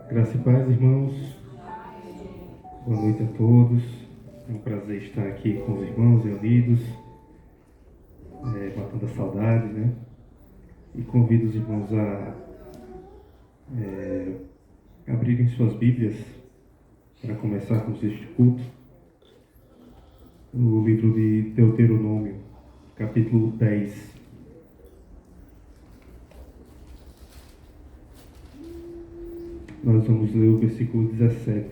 Graça e paz, irmãos. Boa noite a todos. É um prazer estar aqui com os irmãos reunidos, matando a saudade, né? E convido os irmãos a abrirem suas Bíblias para começarmos este culto. No livro de Deuteronômio, capítulo 10. Nós vamos ler o versículo 17.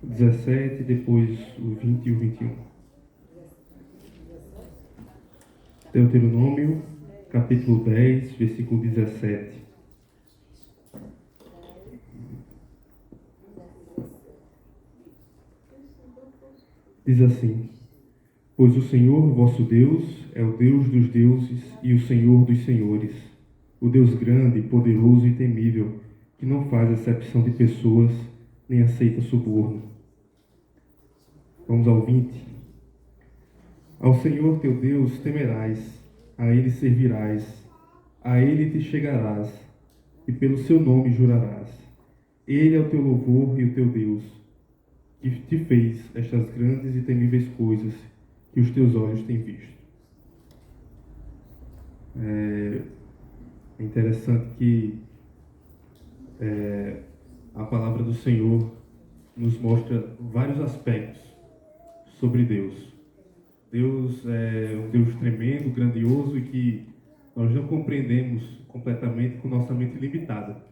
O 17, depois o 20 e o 21. Deuteronômio, capítulo 10, versículo 17. Diz assim: Pois o Senhor, vosso Deus, é o Deus dos deuses e o Senhor dos senhores, o Deus grande, poderoso e temível, que não faz acepção de pessoas, nem aceita suborno. Vamos ao 20. Ao Senhor teu Deus temerás, a Ele servirás, a Ele te chegarás, e pelo seu nome jurarás. Ele é o teu louvor e o teu Deus, que te fez estas grandes e temíveis coisas que os teus olhos têm visto. É interessante que a palavra do Senhor nos mostra vários aspectos sobre Deus. Deus é um Deus tremendo, grandioso e que nós não compreendemos completamente com nossa mente limitada,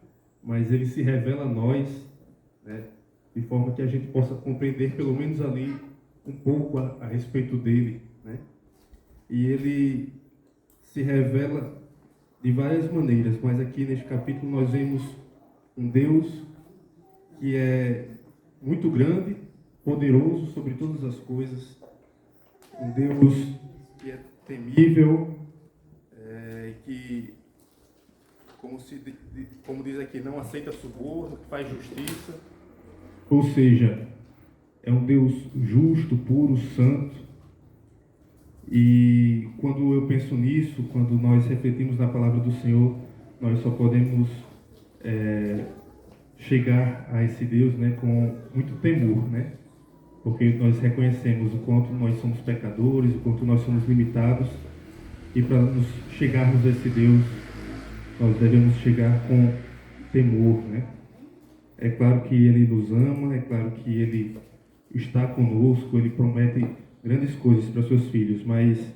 mas Ele se revela a nós, né, de forma que a gente possa compreender pelo menos ali um pouco a respeito dele, né? E Ele se revela de várias maneiras, mas aqui neste capítulo nós vemos um Deus que é muito grande, poderoso sobre todas as coisas, um Deus que é temível, que, como diz aqui, não aceita suborno, que faz justiça, ou seja, é um Deus justo, puro, santo. E quando eu penso nisso, quando nós refletimos na palavra do Senhor, nós só podemos chegar a esse Deus, né, com muito temor, né? Porque nós reconhecemos o quanto nós somos pecadores, o quanto nós somos limitados, e para nos chegarmos a esse Deus, nós devemos chegar com temor, né? É claro que Ele nos ama, é claro que Ele está conosco, Ele promete grandes coisas para seus filhos, mas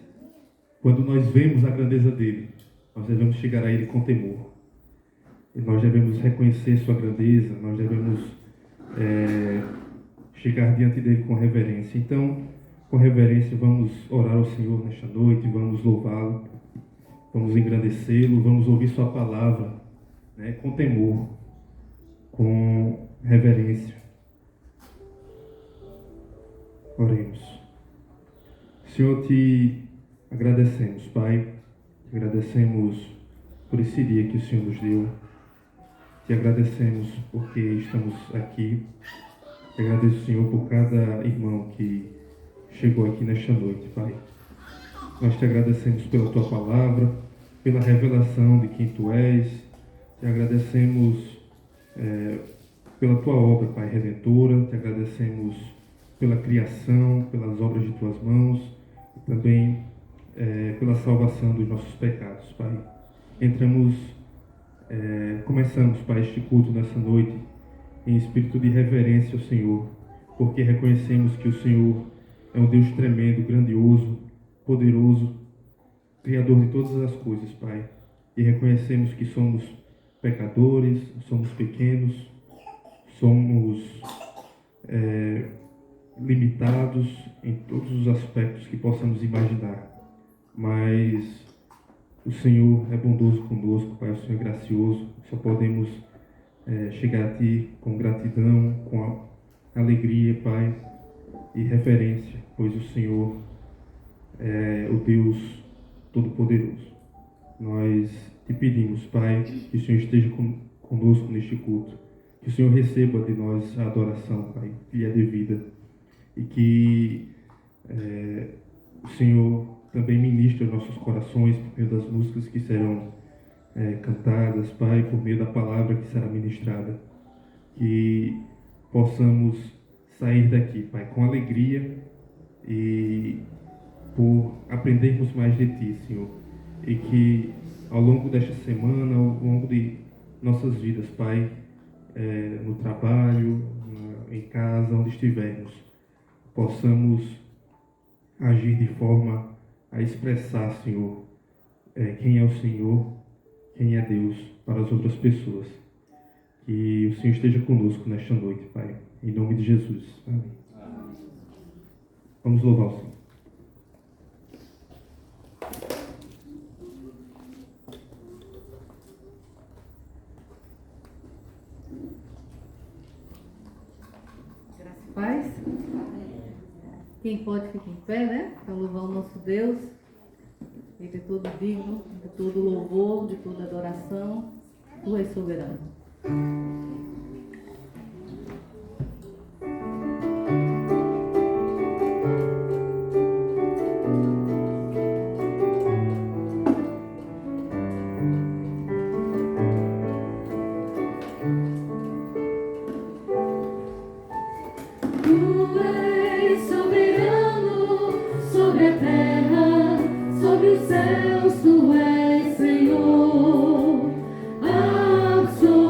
quando nós vemos a grandeza dele, nós devemos chegar a Ele com temor. E nós devemos reconhecer sua grandeza, nós devemos chegar diante dele com reverência. Então, com reverência, vamos orar ao Senhor nesta noite, vamos louvá-lo, vamos engrandecê-lo, vamos ouvir sua palavra, né, com temor, com reverência. Oremos. Senhor, te agradecemos, Pai, te agradecemos por esse dia que o Senhor nos deu, te agradecemos porque estamos aqui, te agradeço, Senhor, por cada irmão que chegou aqui nesta noite, Pai. Nós te agradecemos pela tua palavra, pela revelação de quem tu és, te agradecemos pela tua obra, Pai, redentora, te agradecemos pela criação, pelas obras de tuas mãos, e também pela salvação dos nossos pecados, Pai. Começamos, Pai, este culto nessa noite em espírito de reverência ao Senhor, porque reconhecemos que o Senhor é um Deus tremendo, grandioso, poderoso, Criador de todas as coisas, Pai. E reconhecemos que somos pecadores, somos pequenos, somos limitados em todos os aspectos que possamos imaginar. Mas o Senhor é bondoso conosco, Pai, o Senhor é gracioso. Só podemos chegar a Ti com gratidão, com alegria, Pai, e reverência, pois o Senhor é o Deus Todo-Poderoso. Nós te pedimos, Pai, que o Senhor esteja conosco neste culto, que o Senhor receba de nós a adoração, Pai, que lhe é devida, e que o Senhor também ministra nossos corações por meio das músicas que serão cantadas, Pai, por meio da palavra que será ministrada. Que possamos sair daqui, Pai, com alegria e por aprendermos mais de Ti, Senhor. E que ao longo desta semana, ao longo de nossas vidas, Pai, no trabalho, em casa, onde estivermos, possamos agir de forma a expressar, Senhor, quem é o Senhor, quem é Deus para as outras pessoas. Que o Senhor esteja conosco nesta noite, Pai, em nome de Jesus. Amém. Vamos louvar o Senhor. Graça e paz. Quem pode ficar em pé, né? Para louvar o nosso Deus. Ele é todo digno, de todo louvor, de toda adoração. Tu és soberano. Tu és soberano sobre a terra, sobre os céus, tu és Senhor absoluto.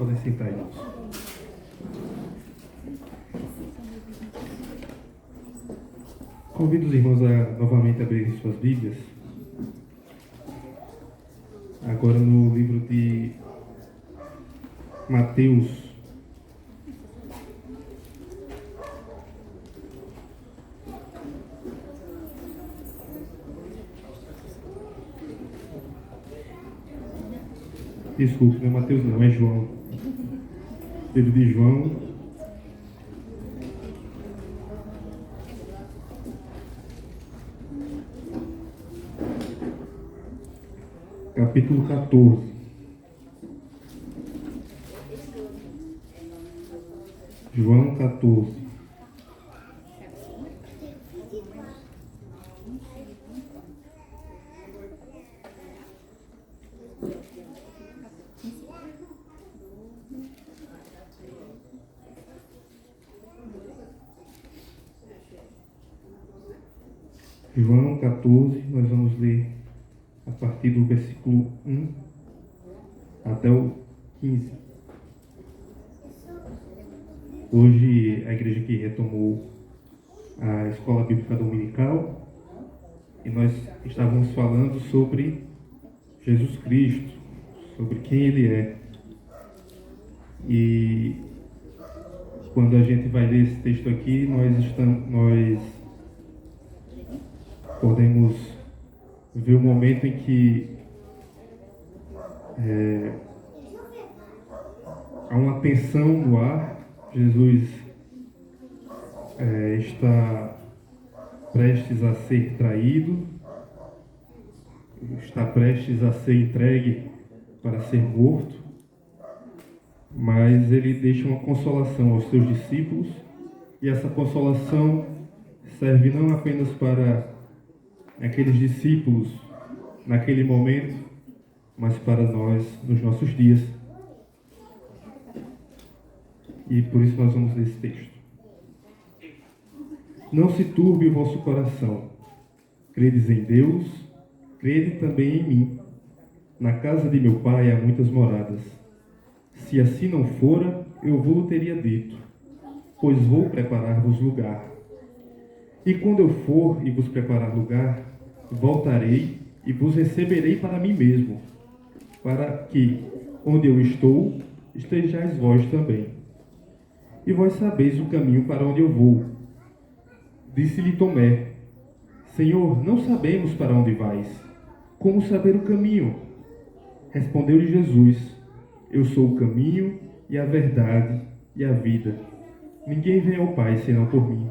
podem sentar, irmãos. Convido os irmãos a novamente abrirem suas Bíblias. Agora no livro de Mateus. Desculpe, não é Mateus não, é João. Livro de João. Capítulo 14. João 14. João 14, nós vamos ler a partir do versículo 1 até o 15. Hoje a igreja aqui retomou a escola bíblica dominical e nós estávamos falando sobre Jesus Cristo, sobre quem Ele é. E quando a gente vai ler esse texto aqui, nós podemos ver o momento em que há uma tensão no ar. Jesus está prestes a ser traído, está prestes a ser entregue para ser morto, mas ele deixa uma consolação aos seus discípulos, e essa consolação serve não apenas para aqueles discípulos naquele momento, mas para nós nos nossos dias. E por isso nós vamos ler esse texto. Não se turbe o vosso coração. Credes em Deus, crede também em mim. Na casa de meu pai há muitas moradas. Se assim não fora, eu vou teria dito, pois vou preparar-vos lugar. E quando eu for e vos preparar lugar, voltarei e vos receberei para mim mesmo, para que, onde eu estou, estejais vós também. E vós sabeis o caminho para onde eu vou. Disse-lhe Tomé: Senhor, não sabemos para onde vais. Como saber o caminho? Respondeu-lhe Jesus: Eu sou o caminho e a verdade e a vida. Ninguém vem ao Pai senão por mim.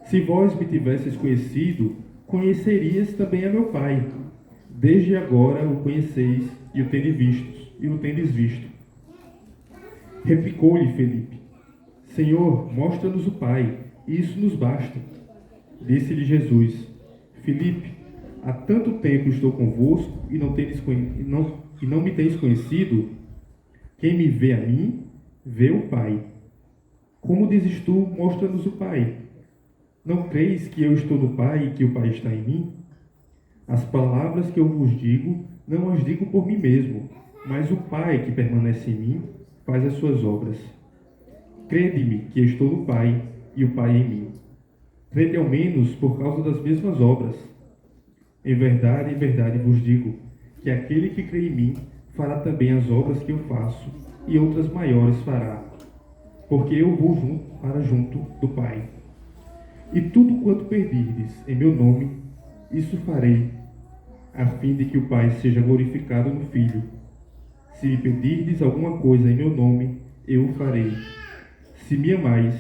Se vós me tivesseis conhecido, conhecerias também a meu Pai. Desde agora o conheceis e o tendes visto. Replicou-lhe Felipe: Senhor, mostra-nos o Pai, e isso nos basta. Disse-lhe Jesus: Felipe, há tanto tempo estou convosco e não me tens conhecido? Quem me vê a mim, vê o Pai. Como dizes tu, mostra-nos o Pai? Não creis que eu estou no Pai e que o Pai está em mim? As palavras que eu vos digo, não as digo por mim mesmo, mas o Pai que permanece em mim faz as suas obras. Crede-me que estou no Pai e o Pai em mim. Crede ao menos por causa das mesmas obras. Em verdade vos digo, que aquele que crê em mim fará também as obras que eu faço, e outras maiores fará, porque eu vou junto do Pai. E tudo quanto pedirdes em meu nome, isso farei, a fim de que o Pai seja glorificado no Filho. Se me pedirdes alguma coisa em meu nome, eu o farei. Se me amais,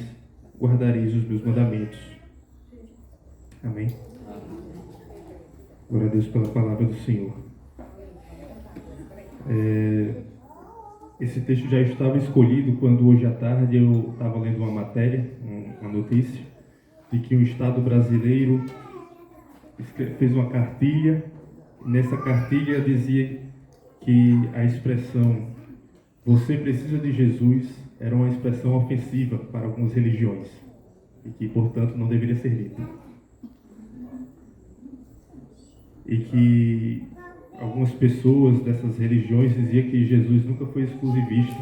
guardareis os meus mandamentos. Amém. Glória a Deus pela palavra do Senhor. Esse texto já estava escolhido quando hoje à tarde eu estava lendo uma matéria, uma notícia, de que um estado brasileiro fez uma cartilha. Nessa cartilha dizia que a expressão "você precisa de Jesus" era uma expressão ofensiva para algumas religiões e que, portanto, não deveria ser dita. E que algumas pessoas dessas religiões diziam que Jesus nunca foi exclusivista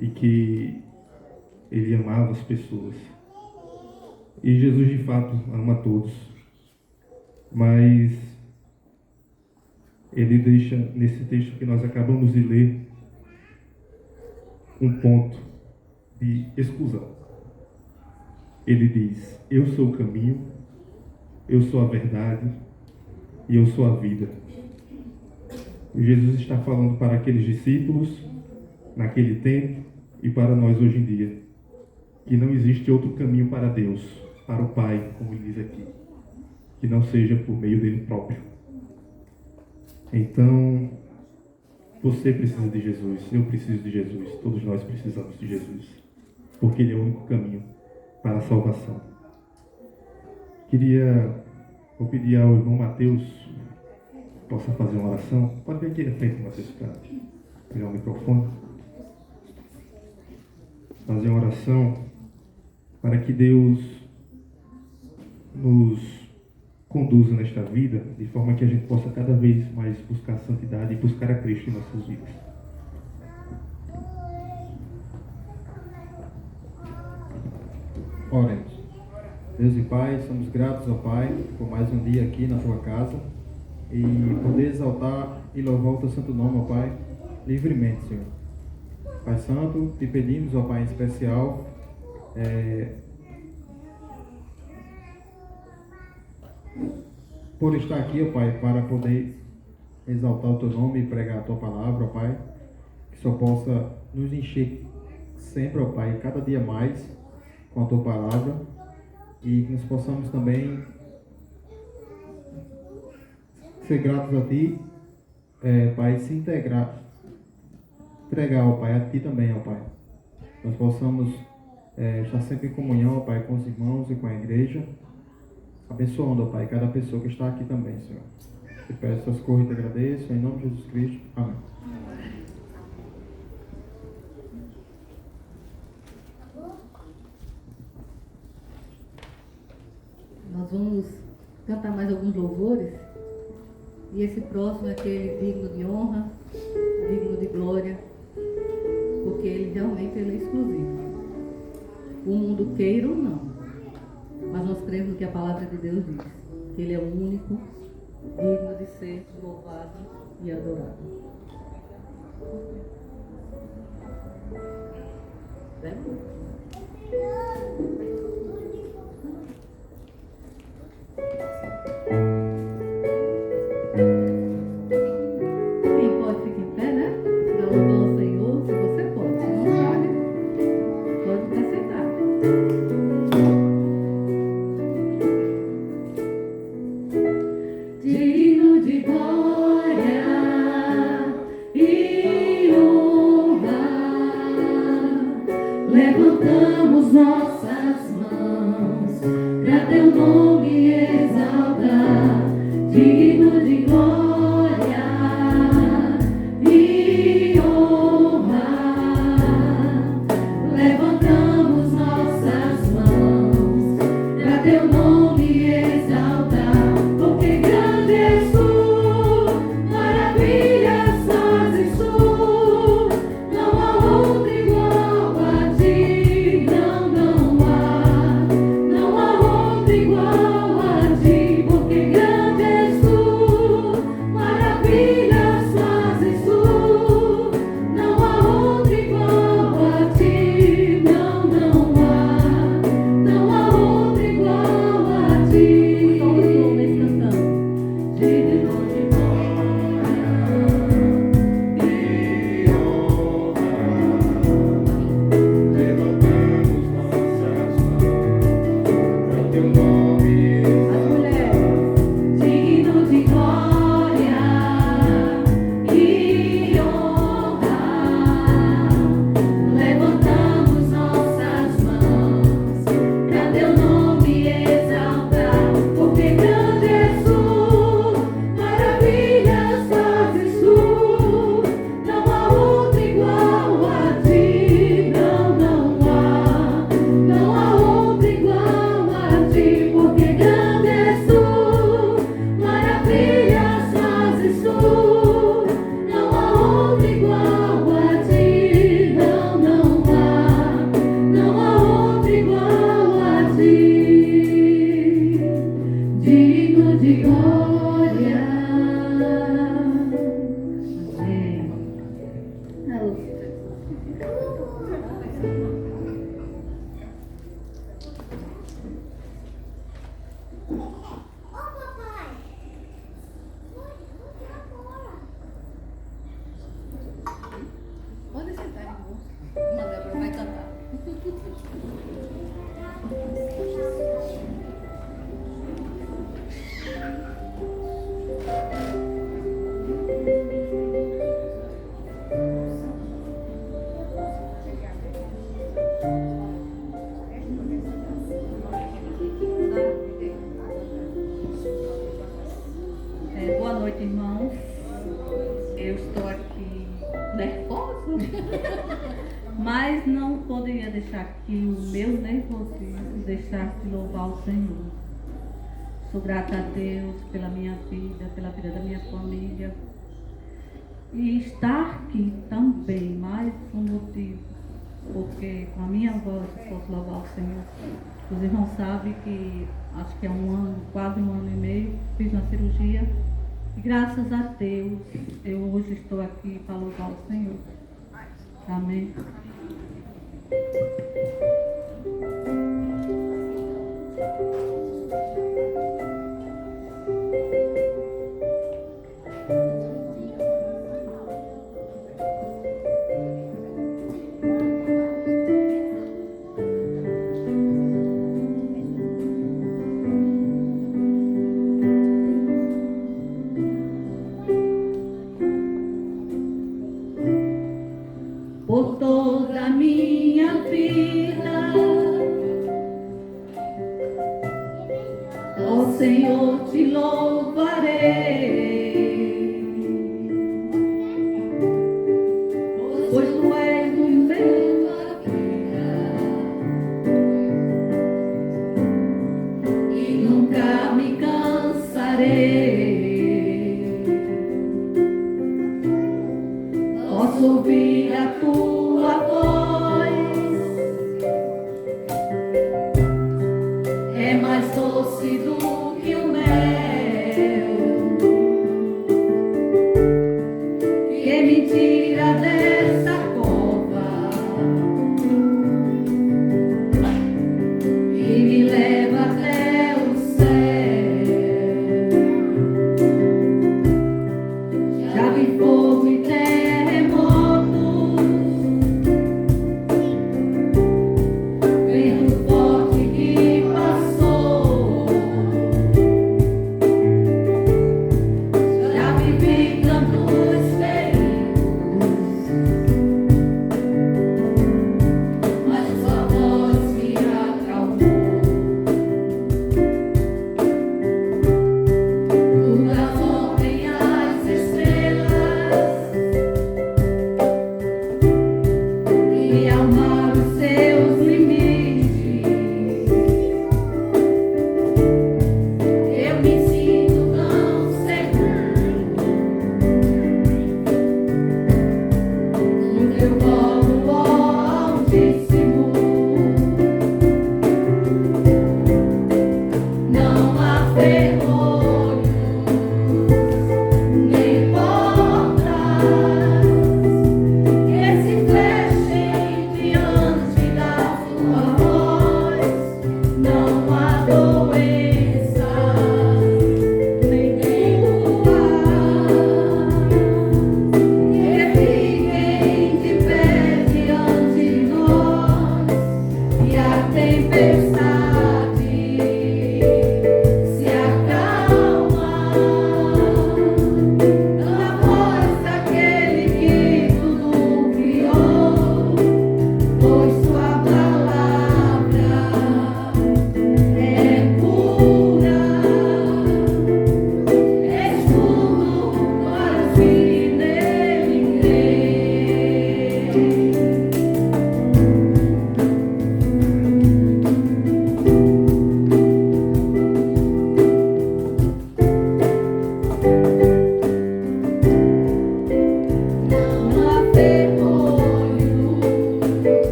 e que ele amava as pessoas. E Jesus de fato ama todos, mas ele deixa nesse texto que nós acabamos de ler um ponto de exclusão. Ele diz: eu sou o caminho, eu sou a verdade e eu sou a vida. E Jesus está falando para aqueles discípulos naquele tempo e para nós hoje em dia, que não existe outro caminho para Deus, para o Pai, como ele diz aqui, que não seja por meio dele próprio. Então, você precisa de Jesus, eu preciso de Jesus, todos nós precisamos de Jesus, porque ele é o único caminho para a salvação. Vou pedir ao irmão Mateus possa fazer uma oração. Pode vir aqui na frente, Mateus, para pegar o microfone. Fazer uma oração para que Deus nos conduza nesta vida, de forma que a gente possa cada vez mais buscar a santidade e buscar a Cristo em nossas vidas. Oremos. Deus e Pai, somos gratos ao Pai por mais um dia aqui na Tua casa e poder exaltar e louvar o Teu santo nome, ó Pai, livremente, Senhor. Pai Santo, te pedimos, ó Pai, em especial, por estar aqui, ó Pai, para poder exaltar o Teu nome e pregar a Tua palavra, ó Pai, que só possa nos encher sempre, ó Pai, cada dia mais com a Tua palavra e que nós possamos também ser gratos a Ti, Pai, se entregar, ó Pai, a Ti também, ó Pai. Nós possamos estar sempre em comunhão, ó Pai, com os irmãos e com a igreja, abençoando, ó Pai, cada pessoa que está aqui também, Senhor. Te peço essas coisas e te agradeço, em nome de Jesus Cristo. Amém. Nós vamos cantar mais alguns louvores. E esse próximo é aquele digno de honra, digno de glória, porque ele realmente é exclusivo. O mundo queira ou não, mas nós cremos no que a palavra de Deus diz, que ele é o único digno de ser louvado e adorado. Quem pode ficar em pé, né? Para louvar o Senhor, se você pode. Se não pode até sentar. Digno de glória e honra, levantamos nossas mãos para Teu nome exaltar. Digno de glória e honra, levantamos nossas mãos para Teu nome exaltar, porque grande és Tu, maravilhas fazes Tu, não há outro igual a Ti, não Pode sentar, irmão. Uma Débora vai cantar. Boa noite, irmãos. Eu estou aqui nervosa, mas não poderia deixar que o meu nervosismo deixasse de louvar o Senhor. Sou grata a Deus pela minha vida, pela vida da minha família. E estar aqui também, mais um motivo, porque com a minha voz eu posso louvar o Senhor. Os irmãos sabem que acho que é um ano, quase um ano e meio, fiz uma cirurgia. E graças a Deus, eu hoje estou aqui para louvar o Senhor. Amém. Por toda a minha vida, ó Senhor, te louvarei, pois tu és o meu e nunca me cansarei. Posso ouvir a tua voz, é mais doce do que o mel, que me tira dessa cova e me leva até o céu. Já vi fogo e terremotos,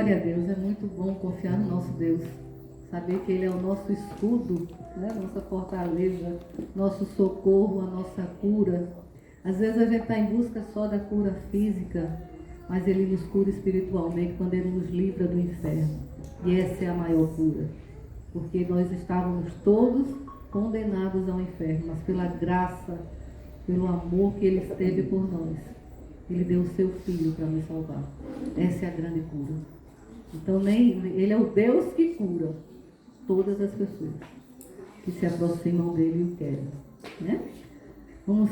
Glória a Deus, é muito bom confiar no nosso Deus. Saber que Ele é o nosso escudo, né? Nossa fortaleza, nosso socorro, a nossa cura. Às vezes a gente está em busca só da cura física, mas Ele nos cura espiritualmente quando Ele nos livra do inferno. E essa é a maior cura. Porque nós estávamos todos condenados ao inferno, mas pela graça, pelo amor que Ele teve por nós, Ele deu o seu Filho para nos salvar. Essa é a grande cura. Então Ele é o Deus que cura todas as pessoas que se aproximam dele e o querem, né? Vamos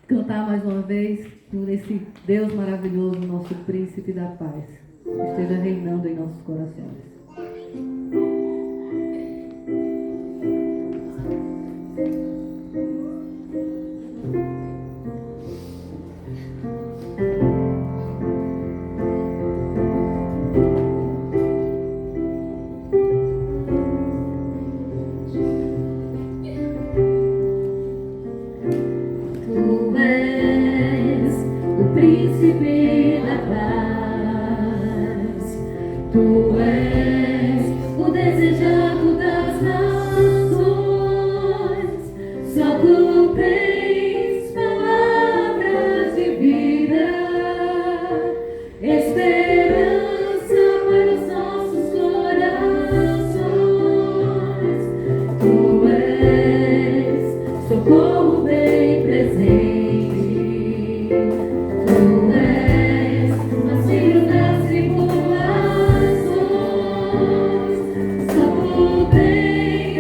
cantar mais uma vez por esse Deus maravilhoso, nosso príncipe da paz, que esteja reinando em nossos corações. Tu és o príncipe da paz, tu és o desejado das nações, só tu tens palavras de vida, esperança para os nossos corações. Tu és socorro bem presente, tu és auxílio das tribulações, só tu tens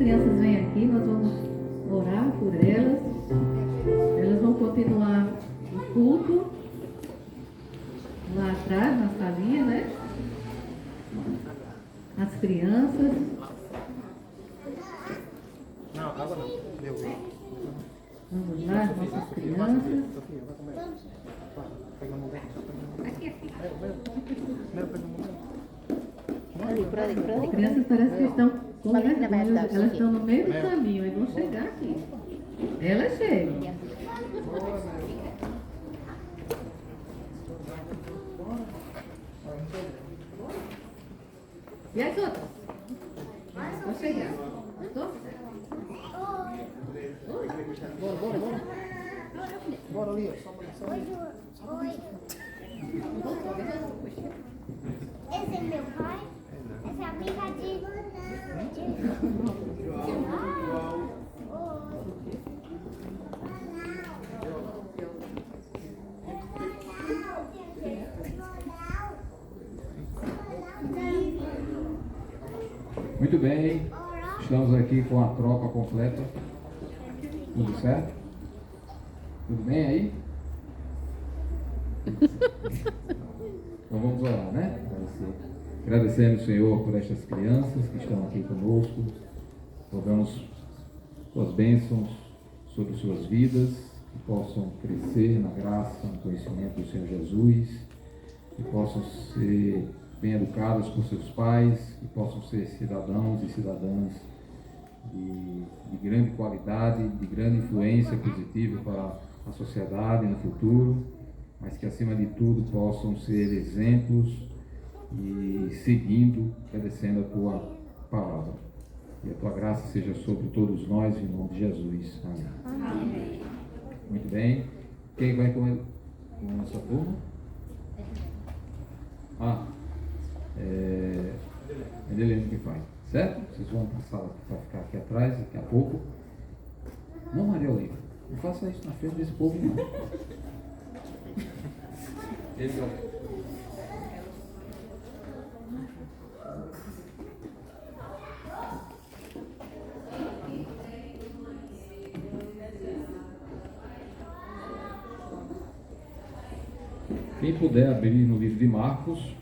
crianças vêm aqui, nós vamos orar por elas. Elas vão continuar o culto lá atrás, na salinha, né? As crianças. Não, água não. Meu Deus. Vamos lá, as nossas crianças. Pega a mão dela. Aqui, aqui. Meu, pega a mão dela. As crianças parecem que estão com Mas não vai ajudar, elas estão no meio do Mel. caminho e vão chegar aqui. Elas chegam. E as outras? Vão chegar. Gostou? Bora ali, ó. Só Oi. Esse é meu pai? Essa é a brincadeira. Muito bem, estamos aqui com a tropa completa. Tudo certo? Tudo bem aí? Então vamos orar, né? Agradecemos, Senhor, por estas crianças que estão aqui conosco. Rogamos suas bênçãos sobre suas vidas, que possam crescer na graça, no conhecimento do Senhor Jesus, que possam ser bem educadas por seus pais, que possam ser cidadãos e cidadãs de grande qualidade, de grande influência positiva para a sociedade no futuro, mas que acima de tudo possam ser exemplos e seguindo, obedecendo a tua palavra. E a tua graça seja sobre todos nós, em nome de Jesus. Amém. Amém. Muito bem. Quem vai com a nossa turma? É Helena que faz, certo? Vocês vão passar para ficar aqui atrás daqui a pouco. Não, Maria Oliva, não faça isso na frente desse povo, não. Ele vai. Quem puder abrir no livro de Marcos.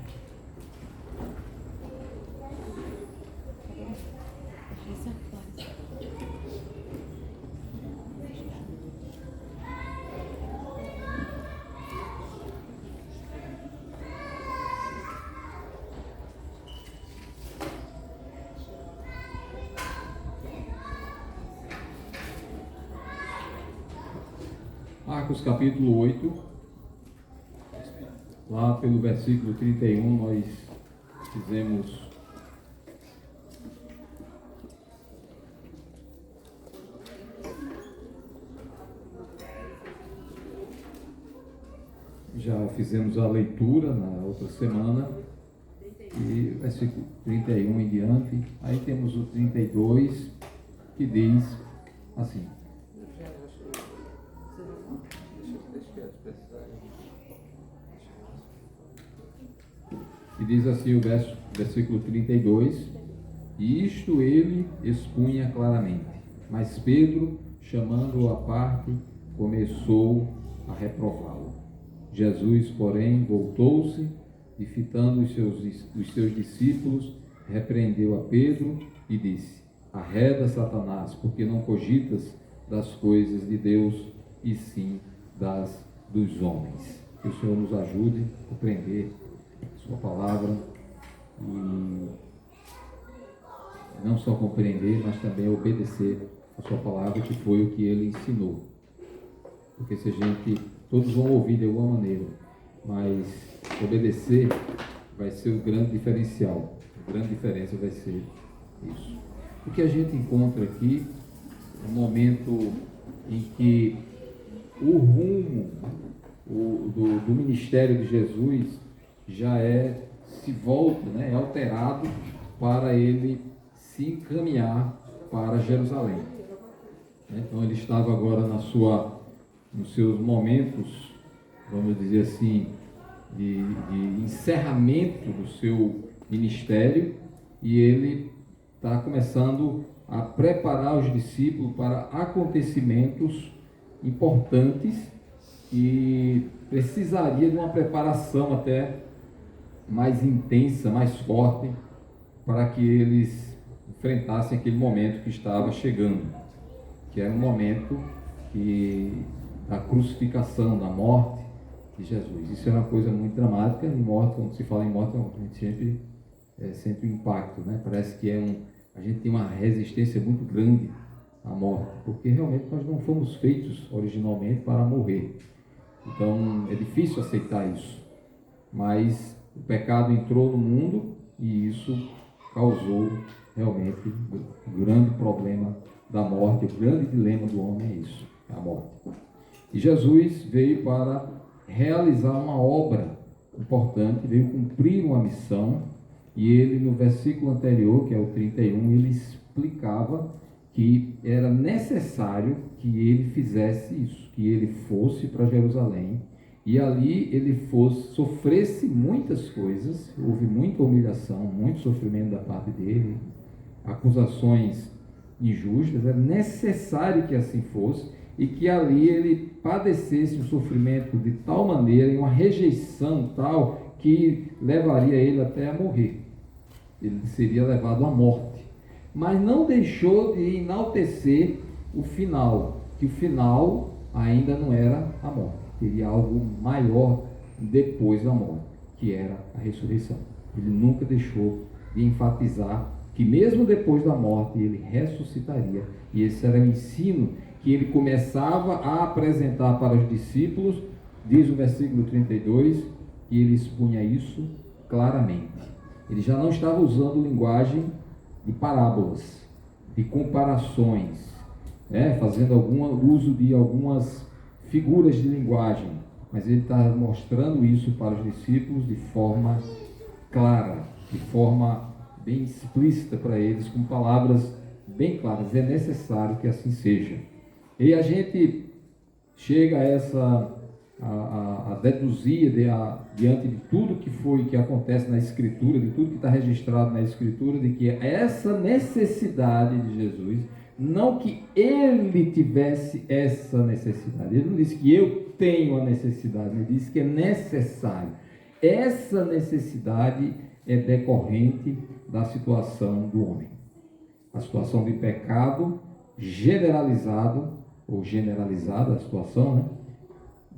Marcos capítulo 8, lá pelo versículo 31, nós fizemos a leitura na outra semana, e versículo 31 em diante. Aí temos o 32, que diz assim: e diz assim o versículo 32: e isto ele expunha claramente, mas Pedro, chamando-o à parte, começou a reprová-lo. Jesus, porém, voltou-se e, fitando os seus discípulos, repreendeu a Pedro e disse: arreda, Satanás, porque não cogitas das coisas de Deus, e sim das dos homens. Que o Senhor nos ajude a compreender sua palavra e não só compreender, mas também obedecer a sua palavra, que foi o que ele ensinou. Porque se a gente, todos vão ouvir de alguma maneira, mas obedecer vai ser o grande diferencial. A grande diferença vai ser isso. O que a gente encontra aqui é um momento em que o rumo do ministério de Jesus já se volta, é alterado para ele se encaminhar para Jerusalém. Então ele estava agora nos seus momentos, vamos dizer assim, de encerramento do seu ministério, e ele está começando a preparar os discípulos para acontecimentos importantes e precisaria de uma preparação até mais intensa, mais forte, para que eles enfrentassem aquele momento que estava chegando, que era um momento da crucificação, da morte de Jesus. Isso é uma coisa muito dramática, e morte, quando se fala em morte, a gente sempre um impacto, né? Parece que a gente tem uma resistência muito grande à morte, porque realmente nós não fomos feitos originalmente para morrer. Então é difícil aceitar isso, mas o pecado entrou no mundo e isso causou realmente o grande problema da morte. O grande dilema do homem é isso, é a morte. E Jesus veio para realizar uma obra importante, veio cumprir uma missão, e ele, no versículo anterior, que é o 31, ele explicava que era necessário que ele fizesse isso, que ele fosse para Jerusalém, e ali ele sofresse muitas coisas, houve muita humilhação, muito sofrimento da parte dele, acusações injustas, era necessário que assim fosse, e que ali ele padecesse um sofrimento de tal maneira, e uma rejeição tal, que levaria ele até a morrer. Ele seria levado à morte. Mas não deixou de enaltecer o final, que o final ainda não era a morte. Teria algo maior depois da morte, que era a ressurreição. Ele nunca deixou de enfatizar que mesmo depois da morte ele ressuscitaria. E esse era o ensino que ele começava a apresentar para os discípulos. Diz o versículo 32, que ele expunha isso claramente. Ele já não estava usando linguagem de parábolas, de comparações, fazendo uso de algumas figuras de linguagem, mas ele está mostrando isso para os discípulos de forma clara, de forma bem explícita para eles, com palavras bem claras. É necessário que assim seja. E a gente chega a deduzir diante de tudo que acontece na Escritura, de tudo que está registrado na Escritura, de que essa necessidade de Jesus, não que ele tivesse essa necessidade, ele não disse que eu tenho a necessidade, ele disse que é necessário. Essa necessidade é decorrente da situação do homem, a situação de pecado generalizado, ou generalizada a situação, né?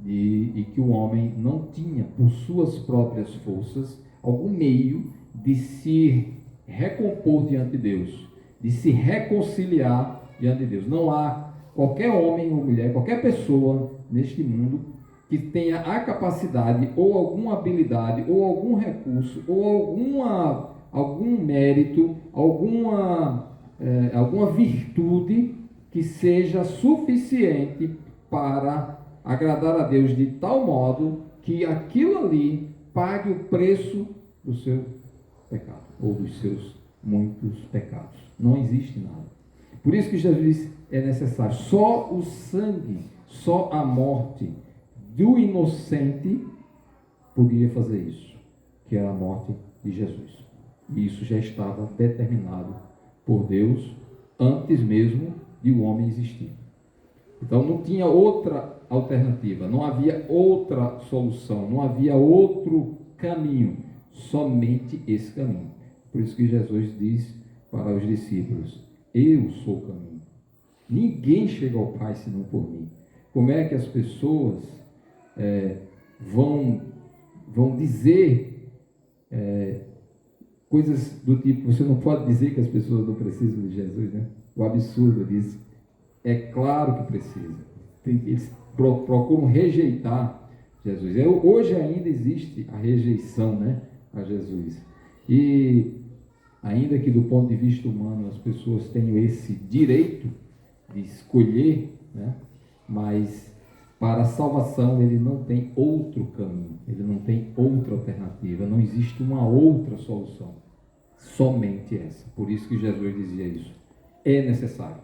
E que o homem não tinha, por suas próprias forças, algum meio de se recompor diante de Deus, de se reconciliar diante de Deus. Não há qualquer homem ou mulher, qualquer pessoa neste mundo que tenha a capacidade, ou alguma habilidade, ou algum recurso, ou algum mérito, alguma virtude que seja suficiente para agradar a Deus de tal modo que aquilo ali pague o preço do seu pecado, ou dos seus muitos pecados. Não existe nada. Por isso que Jesus disse, é necessário. Só o sangue, só a morte do inocente podia fazer isso, que era a morte de Jesus. E isso já estava determinado por Deus antes mesmo de o homem existir. Então não tinha outra alternativa, não havia outra solução, não havia outro caminho, somente esse caminho. Por isso que Jesus diz para os discípulos, eu sou o caminho. Ninguém chega ao Pai senão por mim. Como é que as pessoas vão dizer coisas do tipo, você não pode dizer que as pessoas não precisam de Jesus, né? O absurdo diz, é claro que precisa. Eles procuram rejeitar Jesus. Hoje ainda existe a rejeição, né, a Jesus. E ainda que do ponto de vista humano as pessoas tenham esse direito de escolher, né, mas para a salvação ele não tem outro caminho, ele não tem outra alternativa, não existe uma outra solução, somente essa. Por isso que Jesus dizia isso, é necessário.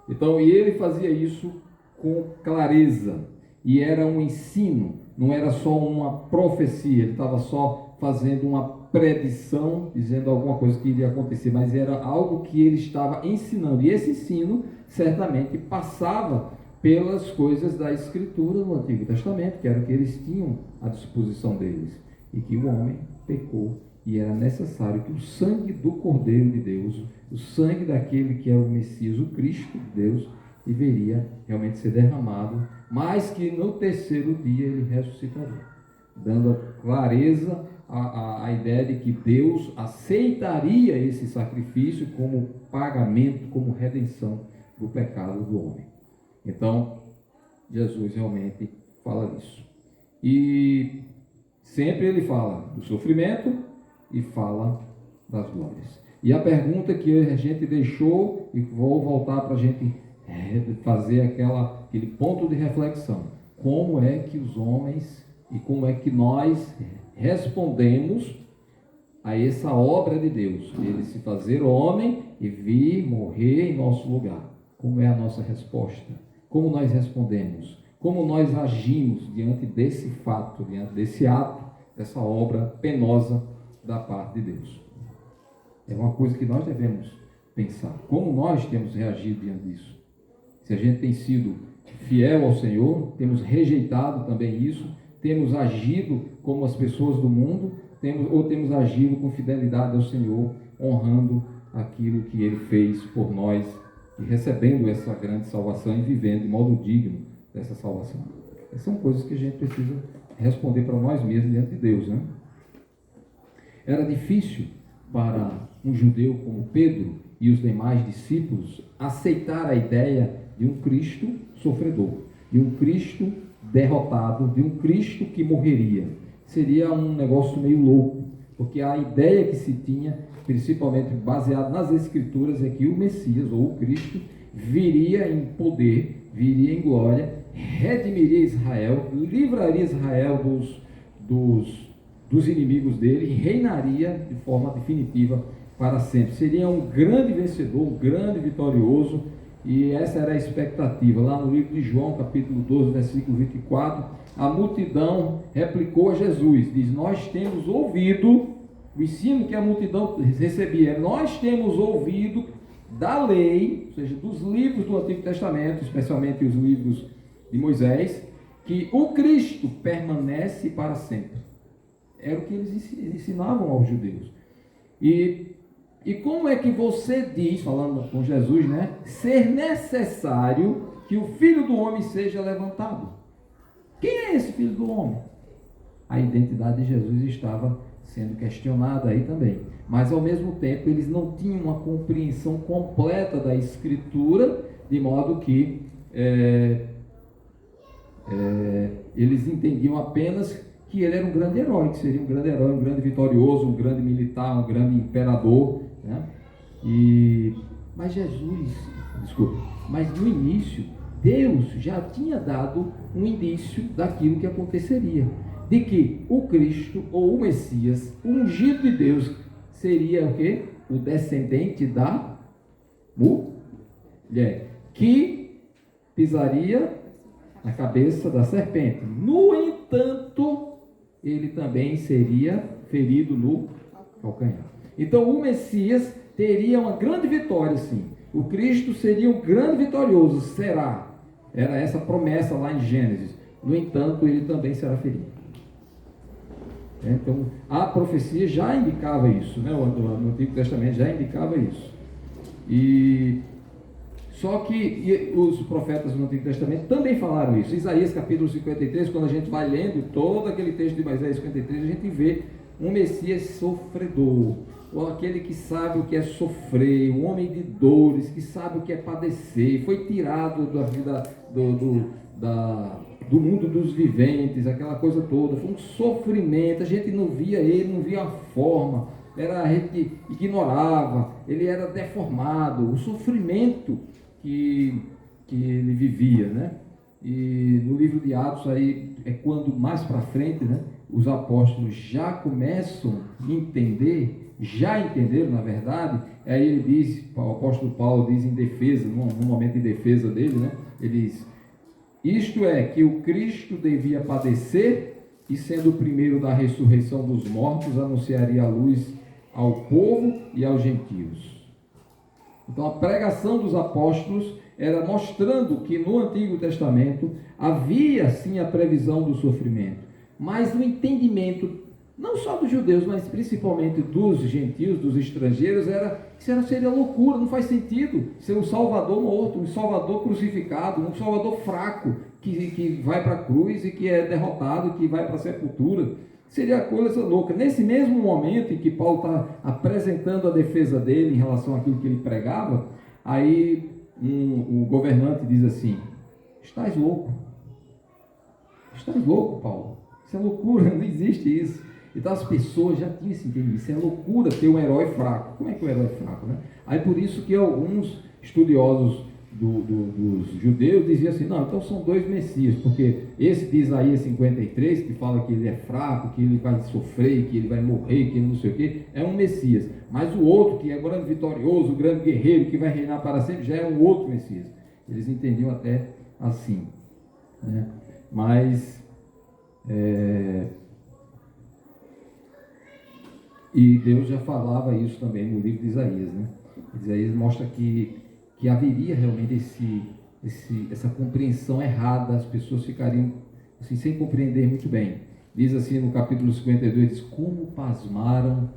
Então, e ele fazia isso com clareza, e era um ensino, não era só uma profecia, ele estava só fazendo uma predição, dizendo alguma coisa que iria acontecer, mas era algo que ele estava ensinando. E esse ensino certamente passava pelas coisas da Escritura do Antigo Testamento, que era o que eles tinham à disposição deles. E que o homem pecou e era necessário que o sangue do Cordeiro de Deus, o sangue daquele que é o Messias, o Cristo de Deus, deveria realmente ser derramado, mas que no terceiro dia ele ressuscitaria, dando clareza a ideia de que Deus aceitaria esse sacrifício como pagamento, como redenção do pecado do homem. Então, Jesus realmente fala disso. E sempre ele fala do sofrimento e fala das glórias. E a pergunta que a gente deixou, e vou voltar para a gente fazer aquele ponto de reflexão: como é que os homens e como é que nós respondemos a essa obra de Deus, ele se fazer homem e vir morrer em nosso lugar? Como é a nossa resposta? Como nós respondemos? Como nós agimos diante desse fato, diante desse ato, dessa obra penosa da parte de Deus? É uma coisa que nós devemos pensar. Como nós temos reagido diante disso? Se a gente tem sido fiel ao Senhor, temos rejeitado também isso, temos agido como as pessoas do mundo, temos agido com fidelidade ao Senhor, honrando aquilo que Ele fez por nós e recebendo essa grande salvação e vivendo de modo digno dessa salvação. Essas são coisas que a gente precisa responder para nós mesmos diante de Deus, né? Era difícil para um judeu como Pedro e os demais discípulos aceitar a ideia de um Cristo sofredor, de um Cristo derrotado, de um Cristo que morreria. Seria um negócio meio louco, porque a ideia que se tinha, principalmente baseada nas Escrituras, é que o Messias, ou o Cristo, viria em poder, viria em glória, redimiria Israel, livraria Israel dos inimigos dele e reinaria de forma definitiva para sempre. Seria um grande vencedor, um grande vitorioso, e essa era a expectativa. Lá no livro de João, capítulo 12, versículo 24, a multidão replicou a Jesus, diz: nós temos ouvido, o ensino que a multidão recebia, nós temos ouvido da lei, ou seja, dos livros do Antigo Testamento, especialmente os livros de Moisés, que o Cristo permanece para sempre. Era o que eles ensinavam aos judeus. E como é que você diz, falando com Jesus, né, ser necessário que o Filho do Homem seja levantado? Quem é esse Filho do Homem? A identidade de Jesus estava sendo questionada aí também. Mas, ao mesmo tempo, eles não tinham uma compreensão completa da Escritura, de modo que eles entendiam apenas que ele era um grande herói, que seria um grande herói, um grande vitorioso, um grande militar, um grande imperador, né? Mas no início, Deus já tinha dado um indício daquilo que aconteceria, de que o Cristo, ou o Messias, o ungido de Deus, seria o quê? O descendente da mulher, que pisaria na cabeça da serpente. No entanto, ele também seria ferido no calcanhar. Então o Messias teria uma grande vitória, sim. O Cristo seria um grande vitorioso, será. Era essa promessa lá em Gênesis. No entanto, ele também será ferido. Então, a profecia já indicava isso, né? No Antigo Testamento já indicava isso. Só que os profetas do Antigo Testamento também falaram isso. Isaías capítulo 53, quando a gente vai lendo todo aquele texto de Isaías 53, a gente vê um Messias sofredor, ou aquele que sabe o que é sofrer, um homem de dores, que sabe o que é padecer, foi tirado da vida do mundo dos viventes, aquela coisa toda, foi um sofrimento, a gente não via ele, não via a forma, a gente ignorava, ele era deformado, o sofrimento que ele vivia, né? E no livro de Atos aí é quando mais para frente, né, os apóstolos já começam a entender, já entenderam na verdade. Aí ele diz, o apóstolo Paulo diz em defesa, num momento de defesa dele, né, ele diz: isto é, que o Cristo devia padecer e sendo o primeiro da ressurreição dos mortos, anunciaria a luz ao povo e aos gentios. Então a pregação dos apóstolos era mostrando que no Antigo Testamento havia sim a previsão do sofrimento, mas no entendimento não só dos judeus, mas principalmente dos gentios, dos estrangeiros, seria loucura, não faz sentido ser um salvador morto, um salvador crucificado, um salvador fraco, que vai para a cruz e que é derrotado, que vai para a sepultura. Seria coisa louca. Nesse mesmo momento em que Paulo está apresentando a defesa dele em relação àquilo que ele pregava, aí o governante diz assim: estás louco, Paulo, isso é loucura, não existe isso. Então as pessoas já tinham esse entendimento, isso é loucura ter um herói fraco. Como é que o herói é fraco, né? Aí por isso que alguns estudiosos dos judeus diziam assim: não, então são dois Messias, porque esse de Isaías 53, que fala que ele é fraco, que ele vai sofrer, que ele vai morrer, que ele não sei o quê, é um Messias. Mas o outro, que é grande vitorioso, grande guerreiro, que vai reinar para sempre, já é um outro Messias. Eles entendiam até assim, né? Mas e Deus já falava isso também no livro de Isaías, né? Isaías mostra que haveria realmente essa compreensão errada, as pessoas ficariam assim, sem compreender muito bem. Diz assim no capítulo 52, diz: como pasmaram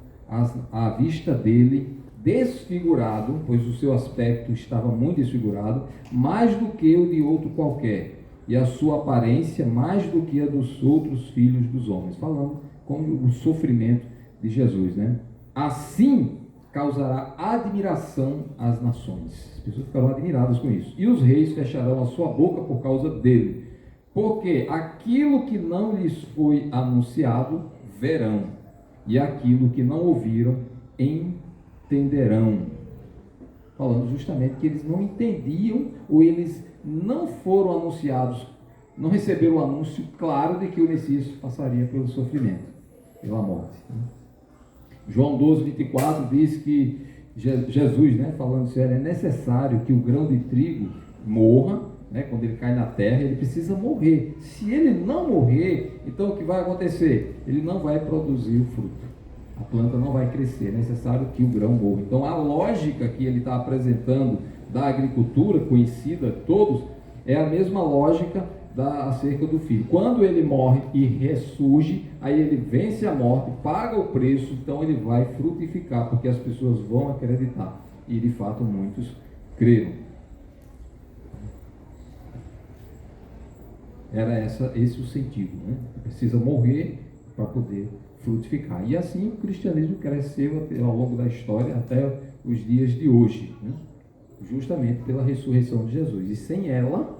à vista dele, desfigurado, pois o seu aspecto estava muito desfigurado, mais do que o de outro qualquer, e a sua aparência mais do que a dos outros filhos dos homens. Falando como o sofrimento de Jesus, né? Assim causará admiração às nações. As pessoas ficarão admiradas com isso. E os reis fecharão a sua boca por causa dele. Porque aquilo que não lhes foi anunciado, verão. E aquilo que não ouviram, entenderão. Falando justamente que eles não entendiam, ou eles não foram anunciados, não receberam o anúncio claro de que o Messias passaria pelo sofrimento, pela morte. João 12, 24 diz que Jesus, né, falando sério, é necessário que o grão de trigo morra, né, quando ele cai na terra, ele precisa morrer. Se ele não morrer, então o que vai acontecer? Ele não vai produzir o fruto, a planta não vai crescer, é necessário que o grão morra. Então a lógica que ele está apresentando da agricultura, conhecida a todos, é a mesma lógica acerca do filho. Quando ele morre e ressurge, aí ele vence a morte, paga o preço, então ele vai frutificar, porque as pessoas vão acreditar. E de fato muitos creram. Era esse o sentido, né? Precisa morrer para poder frutificar. E assim o cristianismo cresceu ao longo da história até os dias de hoje, né? Justamente pela ressurreição de Jesus. E sem ela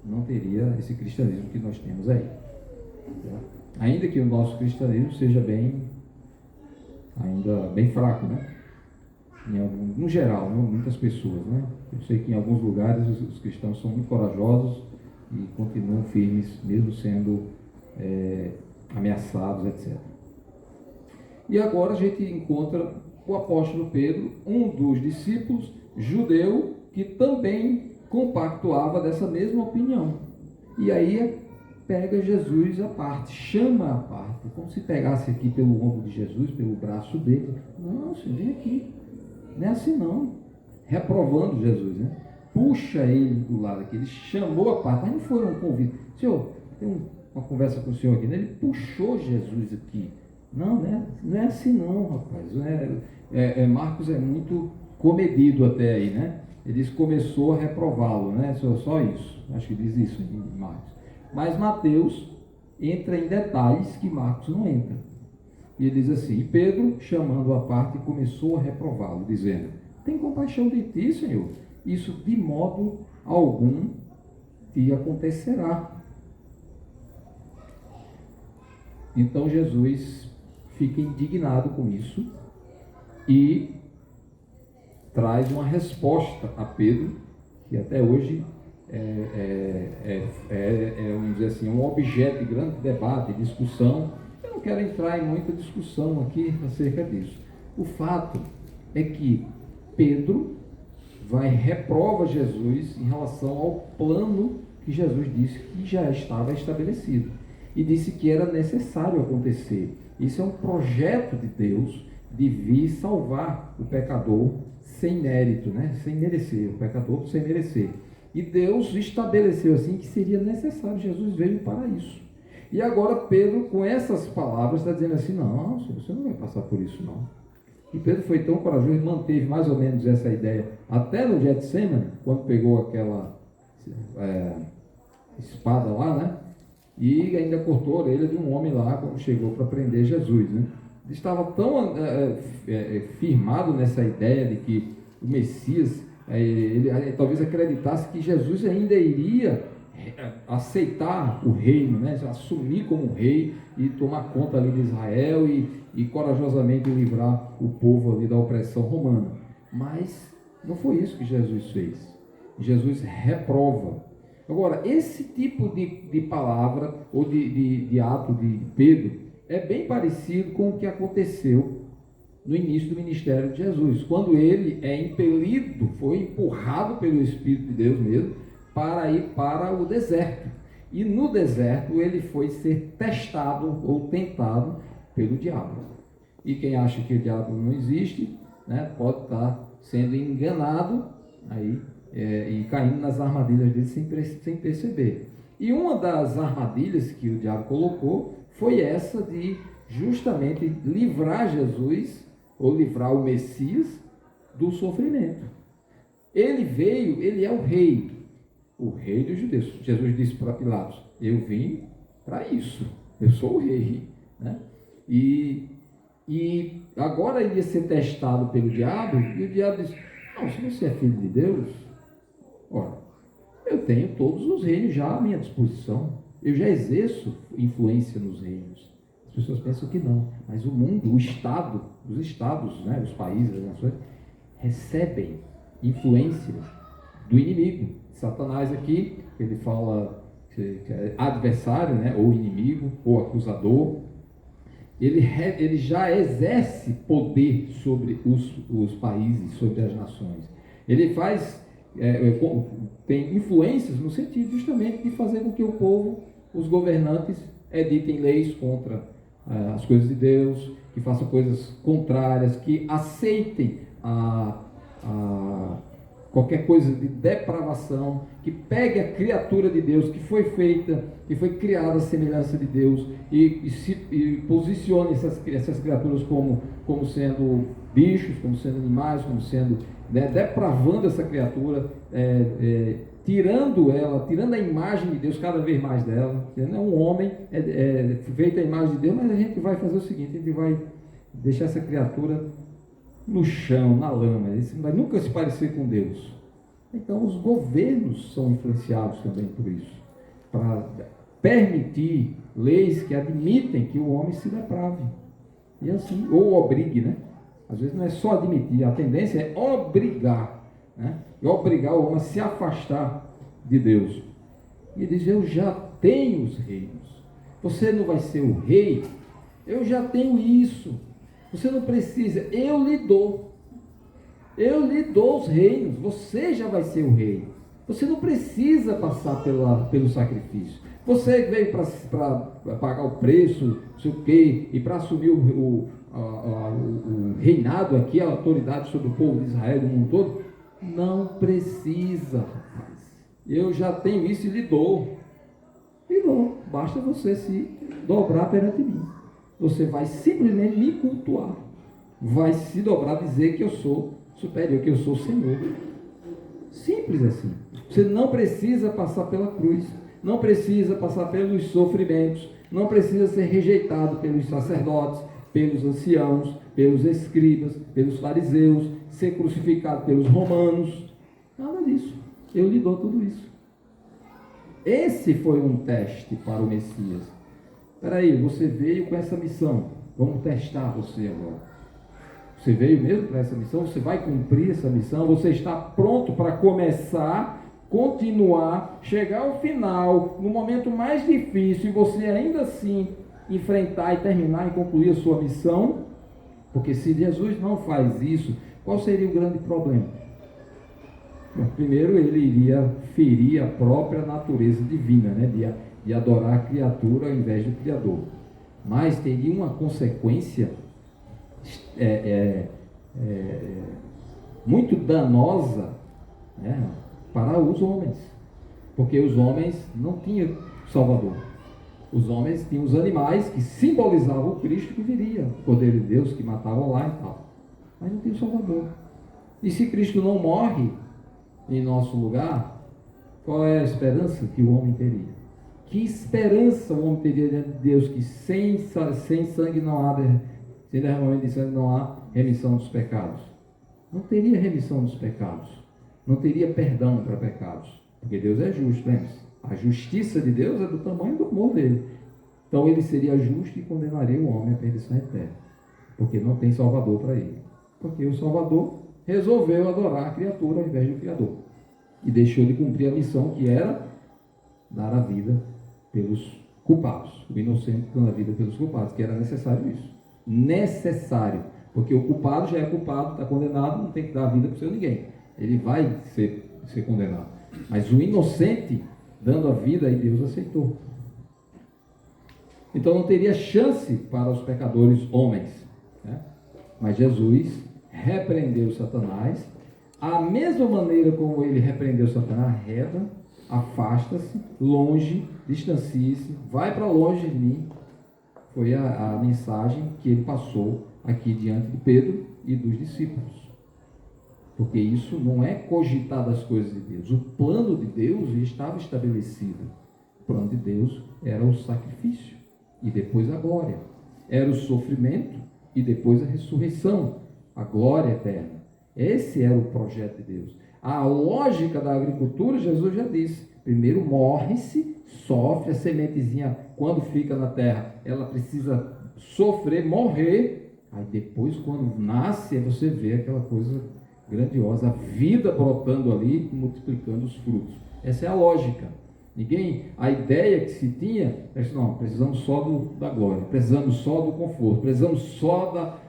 não teria esse cristianismo que nós temos aí. Ainda que o nosso cristianismo seja ainda bem fraco, né? No geral, né? Muitas pessoas, né? Eu sei que em alguns lugares os cristãos são muito corajosos e continuam firmes, mesmo sendo ameaçados, etc. E agora a gente encontra o apóstolo Pedro, um dos discípulos judeu, que também compactuava dessa mesma opinião. E aí pega Jesus à parte, chama à parte, como se pegasse aqui pelo ombro de Jesus, pelo braço dele. Não, senhor, vem aqui. Não é assim não. Reprovando Jesus, né? Puxa ele do lado aqui, ele chamou à parte, mas não foi um convite. Senhor, tem uma conversa com o senhor aqui, né? Ele puxou Jesus aqui. Não, né? Não é assim não, rapaz. Marcos é muito comedido até aí, né? Ele começou a reprová-lo, né? Só isso. Acho que diz isso em Marcos. Mas Mateus entra em detalhes que Marcos não entra. E ele diz assim: e Pedro, chamando-o à parte, começou a reprová-lo, dizendo: tem compaixão de ti, Senhor. Isso de modo algum te acontecerá. Então Jesus fica indignado com isso e traz uma resposta a Pedro, que até hoje vamos dizer assim, um objeto de grande debate, discussão. Eu não quero entrar em muita discussão aqui acerca disso. O fato é que Pedro reprova Jesus em relação ao plano que Jesus disse que já estava estabelecido. e disse que era necessário acontecer. Isso é um projeto de Deus de vir salvar o pecador sem mérito, né? Sem merecer, o pecador sem merecer. E Deus estabeleceu assim que seria necessário, Jesus veio para isso. E agora Pedro, com essas palavras, está dizendo assim, não, você não vai passar por isso não. E Pedro foi tão corajoso e manteve mais ou menos essa ideia, até no Getsemane, quando pegou aquela espada lá, né? E ainda cortou a orelha de um homem lá, quando chegou para prender Jesus, né? Ele estava tão firmado nessa ideia de que o Messias, ele talvez acreditasse que Jesus ainda iria aceitar o reino, né? Assumir como rei e tomar conta ali de Israel e corajosamente livrar o povo ali da opressão romana. Mas não foi isso que Jesus fez. Jesus reprova. Agora, esse tipo de palavra ou de ato de Pedro é bem parecido com o que aconteceu no início do ministério de Jesus, quando ele é impelido, foi empurrado pelo Espírito de Deus mesmo, para ir para o deserto. E no deserto ele foi ser testado ou tentado pelo diabo. E quem acha que o diabo não existe, né, pode estar sendo enganado aí, e caindo nas armadilhas dele sem perceber. E uma das armadilhas que o diabo colocou foi essa de justamente livrar Jesus, ou livrar o Messias, do sofrimento. Ele veio, ele é o rei dos judeus. Jesus disse para Pilatos, eu vim para isso, eu sou o rei, né? E agora ele ia ser testado pelo diabo, e o diabo disse, não, se você é filho de Deus, ora, eu tenho todos os reinos já à minha disposição, eu já exerço influência nos reinos. As pessoas pensam que não, mas o mundo, o Estado, os estados, né, os países, as nações, recebem influência do inimigo. Satanás aqui, ele fala que é adversário, né, ou inimigo, ou acusador, ele já exerce poder sobre os países, sobre as nações. Ele tem influências no sentido justamente de fazer com que o povo, os governantes, editem leis contra as coisas de Deus, que façam coisas contrárias, que aceitem qualquer coisa de depravação, que pegue a criatura de Deus que foi feita, que foi criada à semelhança de Deus e posicione essas criaturas como sendo bichos, como sendo animais, como sendo, né, depravando essa criatura, tirando a imagem de Deus cada vez mais dela. É um homem feito a imagem de Deus, mas a gente vai fazer o seguinte, a gente vai deixar essa criatura no chão, na lama, ele não vai nunca se parecer com Deus. Então os governos são influenciados também por isso, para permitir leis que admitem que o homem se deprave, e assim, ou obrigue, né? Às vezes não é só admitir, a tendência é obrigar, né? E obrigar o homem a se afastar de Deus. E ele diz, eu já tenho os reinos, você não vai ser o rei, eu já tenho isso. Você não precisa, eu lhe dou os reinos, você já vai ser o rei. Você não precisa passar pelo sacrifício. Você veio para pagar o preço, não sei o quê, e para assumir o reinado aqui, a autoridade sobre o povo de Israel, do mundo todo. Não precisa, rapaz. Eu já tenho isso e lhe dou. Basta você se dobrar perante mim. Você vai simplesmente me cultuar, vai se dobrar, dizer que eu sou superior, que eu sou o Senhor. Simples assim. Você não precisa passar pela cruz, não precisa passar pelos sofrimentos, não precisa ser rejeitado pelos sacerdotes, pelos anciãos, pelos escribas, pelos fariseus, ser crucificado pelos romanos. Nada disso. Eu lhe dou tudo isso. Esse foi um teste para o Messias. Espera aí, você veio com essa missão, vamos testar você agora. Você veio mesmo para essa missão? Você vai cumprir essa missão? Você está pronto para começar, continuar, chegar ao final, no momento mais difícil, e você ainda assim enfrentar e terminar e concluir a sua missão? Porque se Jesus não faz isso, qual seria o grande problema? Bom, primeiro, ele iria ferir a própria natureza divina, né? de adorar a criatura ao invés do Criador. Mas teria uma consequência muito danosa, né, para os homens, porque os homens não tinham Salvador. Os homens tinham os animais que simbolizavam o Cristo que viria, o Cordeiro de Deus que matava lá e tal, mas não tinha o Salvador. E se Cristo não morre em nosso lugar, qual é a esperança que o homem teria? Que esperança o homem teria diante de Deus, que sem sangue não há, sem derramamento de sangue não há remissão dos pecados? Não teria remissão dos pecados, não teria perdão para pecados, porque Deus é justo, lembre-se. A justiça de Deus é do tamanho do amor dele. Então ele seria justo e condenaria o homem à perdição eterna, porque não tem Salvador para ele. Porque o Salvador resolveu adorar a criatura ao invés do Criador, e deixou de cumprir a missão que era dar a vida pelos culpados, o inocente dando a vida pelos culpados, que era necessário isso. Necessário, porque o culpado já é culpado, está condenado, não tem que dar a vida para o seu ninguém. Ele vai ser condenado. Mas o inocente dando a vida, aí Deus aceitou. Então não teria chance para os pecadores homens, né? Mas Jesus repreendeu Satanás, a mesma maneira como ele repreendeu Satanás, arreda, afasta-se, longe, distancie-se, vai para longe de mim. Foi a mensagem que ele passou aqui diante de Pedro e dos discípulos. Porque isso não é cogitar das coisas de Deus. O plano de Deus estava estabelecido. O plano de Deus era o sacrifício e depois a glória. Era o sofrimento e depois a ressurreição, a glória eterna. Esse era o projeto de Deus. A lógica da agricultura, Jesus já disse. Primeiro morre-se, sofre, a sementezinha, quando fica na terra, ela precisa sofrer, morrer. Aí depois, quando nasce, você vê aquela coisa grandiosa, a vida brotando ali, multiplicando os frutos. Essa é a lógica. A ideia que se tinha é que não, precisamos só da glória, precisamos só do conforto, precisamos só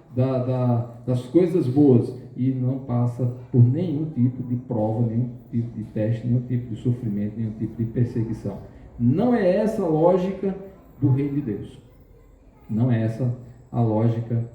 das coisas boas, e não passa por nenhum tipo de prova, nenhum tipo de teste, nenhum tipo de sofrimento, nenhum tipo de perseguição. Não é essa a lógica do reino de Deus. Não é essa a lógica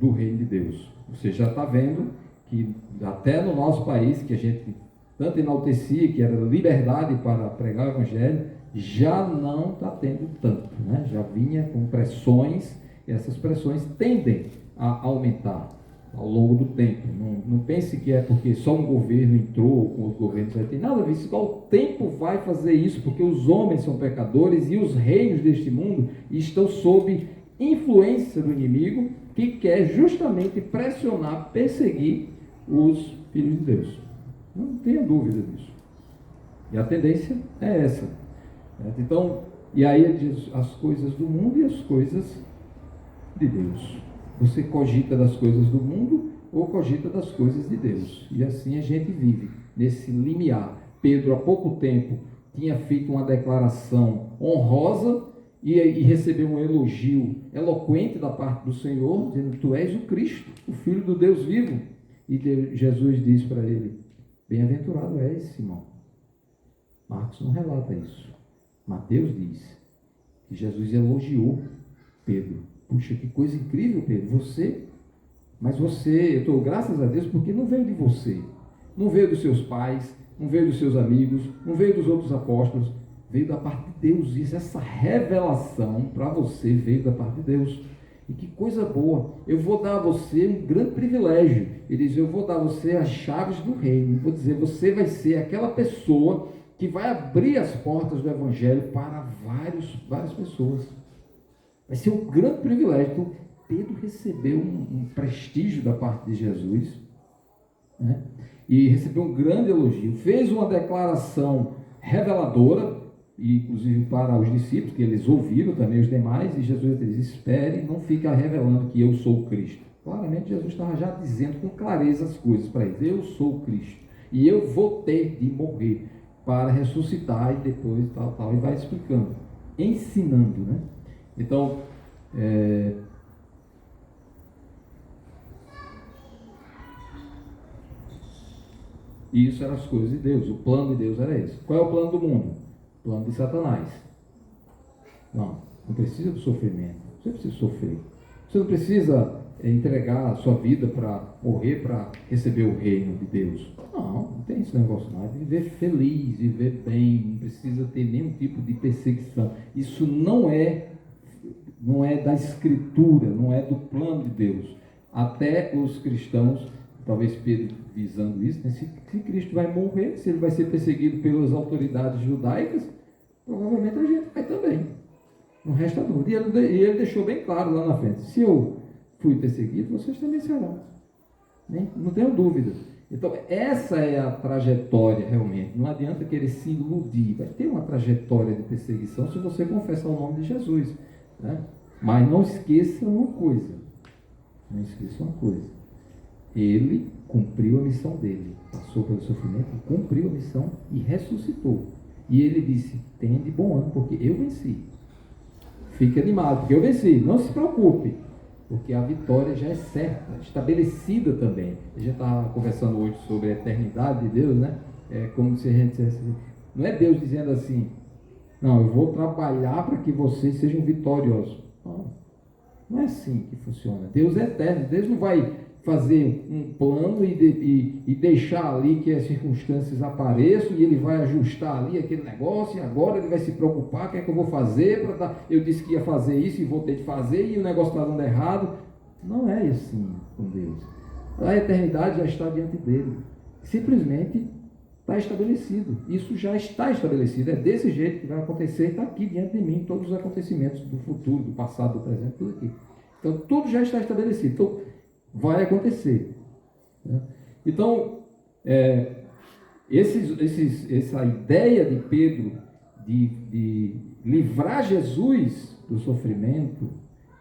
do reino de Deus. Você já está vendo que até no nosso país, que a gente tanto enaltecia, que era liberdade para pregar o Evangelho, já não está tendo tanto, né? Já vinha com pressões, e essas pressões tendem a aumentar ao longo do tempo. Não pense que é porque só um governo entrou, com outro governo vai ter nada a ver. Só o tempo vai fazer isso, porque os homens são pecadores e os reinos deste mundo estão sob influência do inimigo, que quer justamente pressionar, perseguir os filhos de Deus. Não tenha dúvida disso. E a tendência é essa. Então, e aí ele diz as coisas do mundo e as coisas de Deus. Você cogita das coisas do mundo ou cogita das coisas de Deus. E assim a gente vive, nesse limiar. Pedro, há pouco tempo, tinha feito uma declaração honrosa e recebeu um elogio eloquente da parte do Senhor, dizendo: tu és o Cristo, o Filho do Deus vivo. E Jesus diz para ele: bem-aventurado és, Simão. Marcos não relata isso. Mateus diz que Jesus elogiou Pedro. Puxa, que coisa incrível, Pedro. Eu estou graças a Deus porque não veio de você. Não veio dos seus pais, não veio dos seus amigos, não veio dos outros apóstolos. Veio da parte de Deus. Isso, essa revelação para você veio da parte de Deus. E que coisa boa. Eu vou dar a você um grande privilégio. Ele diz: eu vou dar a você as chaves do reino. Vou dizer, você vai ser aquela pessoa que vai abrir as portas do Evangelho para várias pessoas. Vai ser um grande privilégio. Então, Pedro recebeu um prestígio da parte de Jesus, né? E recebeu um grande elogio. Fez uma declaração reveladora, e inclusive para os discípulos, que eles ouviram também os demais, e Jesus diz: espere, não fica revelando que eu sou o Cristo. Claramente Jesus estava já dizendo com clareza as coisas para eles: eu sou o Cristo, e eu vou ter de morrer para ressuscitar, e depois tal, e vai explicando, ensinando, né? Então, isso eram as coisas de Deus. O plano de Deus era esse. Qual é o plano do mundo? O plano de Satanás. Não precisa do sofrimento. Você precisa sofrer. Você não precisa entregar a sua vida para morrer, para receber o reino de Deus. Não tem esse negócio não. É viver feliz, viver bem, não precisa ter nenhum tipo de perseguição. Isso não é da Escritura, não é do plano de Deus. Até os cristãos, talvez Pedro visando isso, né? Se Cristo vai morrer, se ele vai ser perseguido pelas autoridades judaicas, provavelmente a gente vai também. Não resta dúvida. E ele deixou bem claro lá na frente: se eu fui perseguido, vocês também serão. Não tenho dúvida. Então, essa é a trajetória realmente. Não adianta querer se iludir. Vai ter uma trajetória de perseguição se você confessar o nome de Jesus, né? Mas não esqueça uma coisa. Não esqueça uma coisa. Ele cumpriu a missão dele. Passou pelo sofrimento, cumpriu a missão e ressuscitou. E ele disse: tenha de bom ânimo, porque eu venci. Fique animado, porque eu venci. Não se preocupe, porque a vitória já é certa, estabelecida também. A gente estava conversando hoje sobre a eternidade de Deus, né? É como se a gente dissesse, não é Deus dizendo assim: não, eu vou trabalhar para que vocês sejam vitoriosos. Não é assim que funciona. Deus é eterno. Deus não vai fazer um plano e deixar ali que as circunstâncias apareçam e ele vai ajustar ali aquele negócio e agora ele vai se preocupar, o que é que eu vou fazer para dar... Eu disse que ia fazer isso e vou ter de fazer e o negócio está dando errado. Não é assim com Deus. A eternidade já está diante dele. Simplesmente está estabelecido. Isso já está estabelecido. É desse jeito que vai acontecer e está aqui diante de mim todos os acontecimentos do futuro, do passado, do presente, tudo aqui. Então tudo já está estabelecido. Então vai acontecer, né? Então, essa ideia de Pedro de livrar Jesus do sofrimento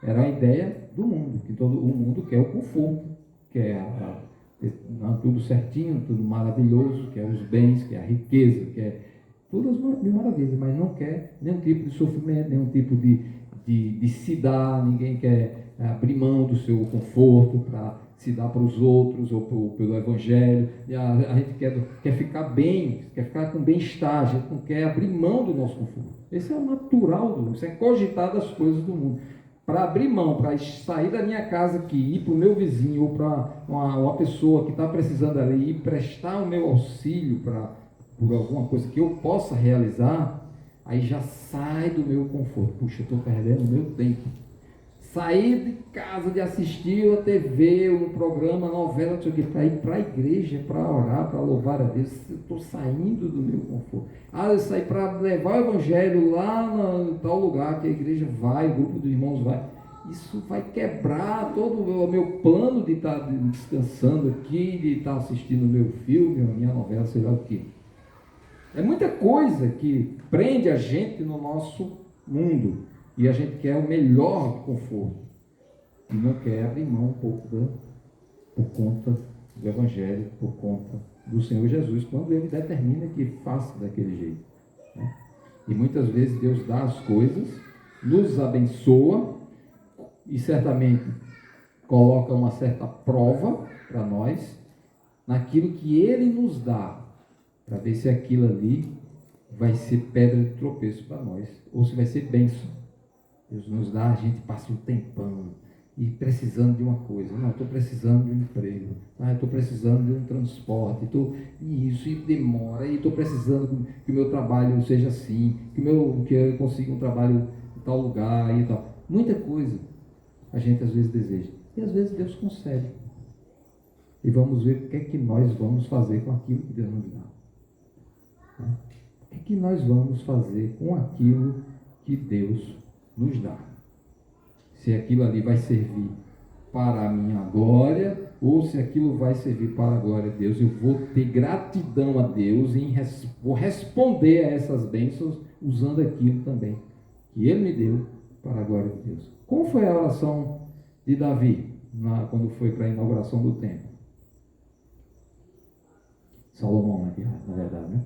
era a ideia do mundo, que todo o mundo quer o conforto, quer tudo certinho, tudo maravilhoso, quer os bens, quer a riqueza, quer todas as mil maravilhas, mas não quer nenhum tipo de sofrimento, nenhum tipo de se dar, ninguém quer abrir mão do seu conforto para se dar para os outros ou pelo Evangelho. E a gente quer ficar bem, quer ficar com bem-estar, a gente não quer abrir mão do nosso conforto. Esse é o natural do mundo, isso é cogitar das coisas do mundo. Para abrir mão, para sair da minha casa aqui, ir para o meu vizinho ou para uma pessoa que está precisando ali, e prestar o meu auxílio por alguma coisa que eu possa realizar, aí já sai do meu conforto. Puxa, eu estou perdendo o meu tempo. Sair de casa, de assistir a TV, um programa, novela, não sei o que, para ir para a igreja, para orar, para louvar a Deus. Eu estou saindo do meu conforto. Eu saí para levar o Evangelho lá em tal lugar que a igreja vai, o grupo dos irmãos vai. Isso vai quebrar todo o meu plano de estar descansando aqui, de estar assistindo o meu filme, a minha novela, sei lá o que. É muita coisa que prende a gente no nosso mundo. E a gente quer o melhor conforto. E não quer abrir mão um pouco por conta do Evangelho, por conta do Senhor Jesus, quando Ele determina que faça daquele jeito, né? E muitas vezes Deus dá as coisas, nos abençoa e certamente coloca uma certa prova para nós naquilo que Ele nos dá, para ver se aquilo ali vai ser pedra de tropeço para nós, ou se vai ser bênção. Deus nos dá, a gente passa um tempão e precisando de uma coisa. Não, estou precisando de um emprego. Estou precisando de um transporte. Isso demora. E estou precisando que o meu trabalho seja assim, que eu consiga um trabalho em tal lugar e tal. Muita coisa a gente às vezes deseja. E às vezes Deus concede. E vamos ver o que é que nós vamos fazer com aquilo que Deus nos dá. O que é que nós vamos fazer com aquilo que Deus nos dá? Se aquilo ali vai servir para a minha glória ou se aquilo vai servir para a glória de Deus. Eu vou ter gratidão a Deus e vou responder a essas bênçãos usando aquilo também que Ele me deu para a glória de Deus. Como foi a oração de Davi quando foi para a inauguração do templo? Salomão, na verdade, né?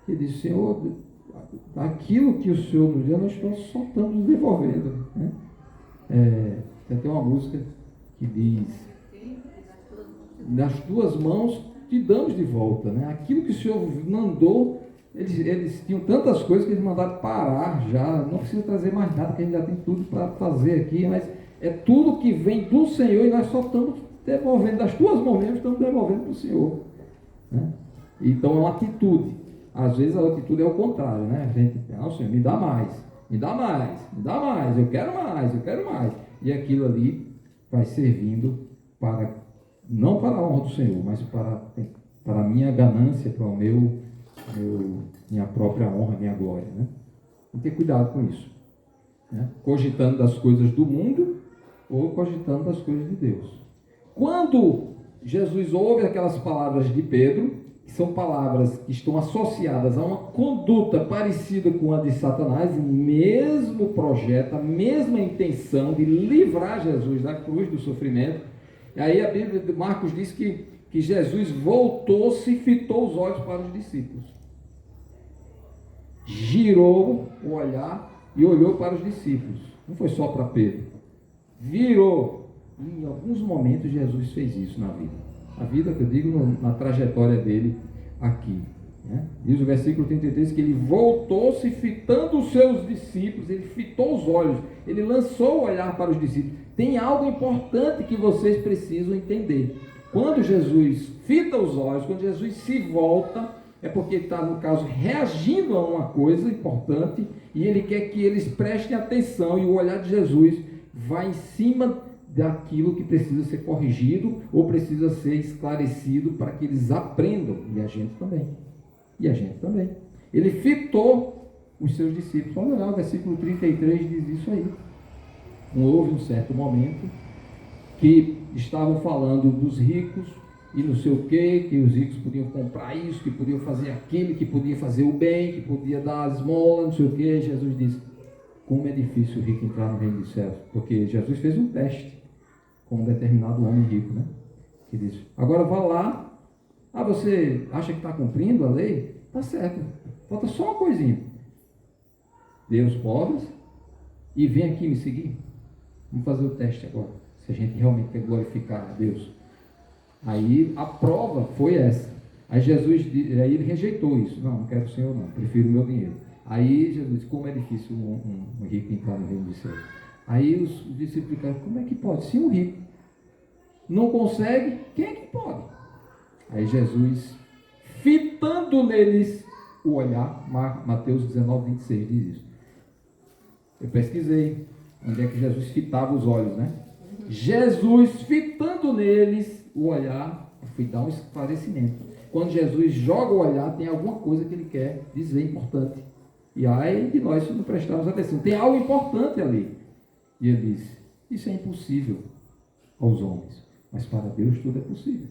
Ele disse: Senhor, aquilo que o Senhor nos deu, nós só estamos nos devolvendo, né? Tem até uma música que diz: nas tuas mãos te damos de volta, né? Aquilo que o Senhor mandou, Eles tinham tantas coisas que eles mandaram parar já, não precisa trazer mais nada, porque a gente já tem tudo para fazer aqui, mas é tudo que vem do Senhor e nós só estamos devolvendo, das tuas mãos mesmo, estamos devolvendo para o Senhor. Né? Então é uma atitude. Às vezes a atitude é o contrário, né? A gente, não, Senhor, me dá mais, me dá mais, me dá mais, eu quero mais, eu quero mais. E aquilo ali vai servindo para, não para a honra do Senhor, mas para a minha ganância, para o minha própria honra, minha glória. Né? Tem que ter cuidado com isso. Né? Cogitando das coisas do mundo ou cogitando das coisas de Deus. Quando Jesus ouve aquelas palavras de Pedro, que são palavras que estão associadas a uma conduta parecida com a de Satanás, o mesmo projeto, a mesma intenção de livrar Jesus da cruz do sofrimento. E aí a Bíblia de Marcos diz que Jesus voltou-se e fitou os olhos para os discípulos. Girou o olhar e olhou para os discípulos. Não foi só para Pedro. Virou. E em alguns momentos Jesus fez isso na vida. A vida que eu digo na trajetória dele aqui. Né? Diz o versículo 33 que ele voltou-se fitando os seus discípulos, ele fitou os olhos, ele lançou o olhar para os discípulos. Tem algo importante que vocês precisam entender. Quando Jesus fita os olhos, quando Jesus se volta, é porque ele está, no caso, reagindo a uma coisa importante e ele quer que eles prestem atenção e o olhar de Jesus vai em cima daquilo que precisa ser corrigido ou precisa ser esclarecido para que eles aprendam. E a gente também. E a gente também. Ele fitou os seus discípulos. Olha lá, o versículo 33 diz isso aí. Houve um certo momento que estavam falando dos ricos e não sei o que os ricos podiam comprar isso, que podiam fazer aquilo, que podiam fazer o bem, que podia dar as esmola, não sei o que. Jesus disse, como é difícil o rico entrar no reino dos céus. Porque Jesus fez um teste com um determinado homem rico, né? Que disse, agora vá lá, você acha que está cumprindo a lei? Está certo, falta só uma coisinha. Dê os pobres e vem aqui me seguir. Vamos fazer o teste agora, se a gente realmente quer glorificar a Deus. Aí a prova foi essa. Aí aí ele rejeitou isso. Não quero o Senhor não, prefiro o meu dinheiro. Aí Jesus disse, como é difícil um rico entrar no reino dos céus. Aí os discípulos ficaram, como é que pode? Se um rico não consegue, quem é que pode? Aí Jesus, fitando neles o olhar, Mateus 19, 26 diz isso. Eu pesquisei onde é que Jesus fitava os olhos, né? Jesus, fitando neles o olhar, eu fui dar um esclarecimento. Quando Jesus joga o olhar, tem alguma coisa que ele quer dizer importante. E aí de nós se não prestarmos atenção. Tem algo importante ali. E ele disse, isso é impossível aos homens, mas para Deus tudo é possível.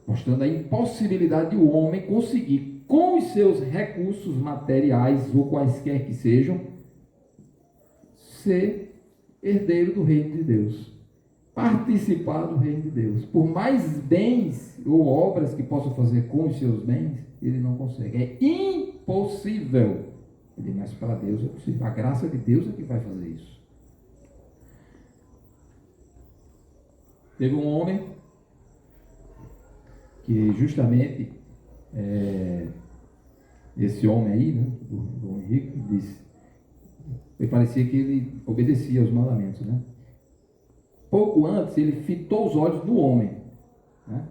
Mostrando a impossibilidade do homem conseguir, com os seus recursos materiais, ou quaisquer que sejam, ser herdeiro do reino de Deus. Participar do reino de Deus. Por mais bens ou obras que possa fazer com os seus bens, ele não consegue. É impossível. Mas para Deus é possível. A graça de Deus é que vai fazer isso. Teve um homem que justamente esse homem aí, né, do homem rico, disse, parecia que ele obedecia aos mandamentos, né? Pouco antes ele fitou os olhos no homem, né?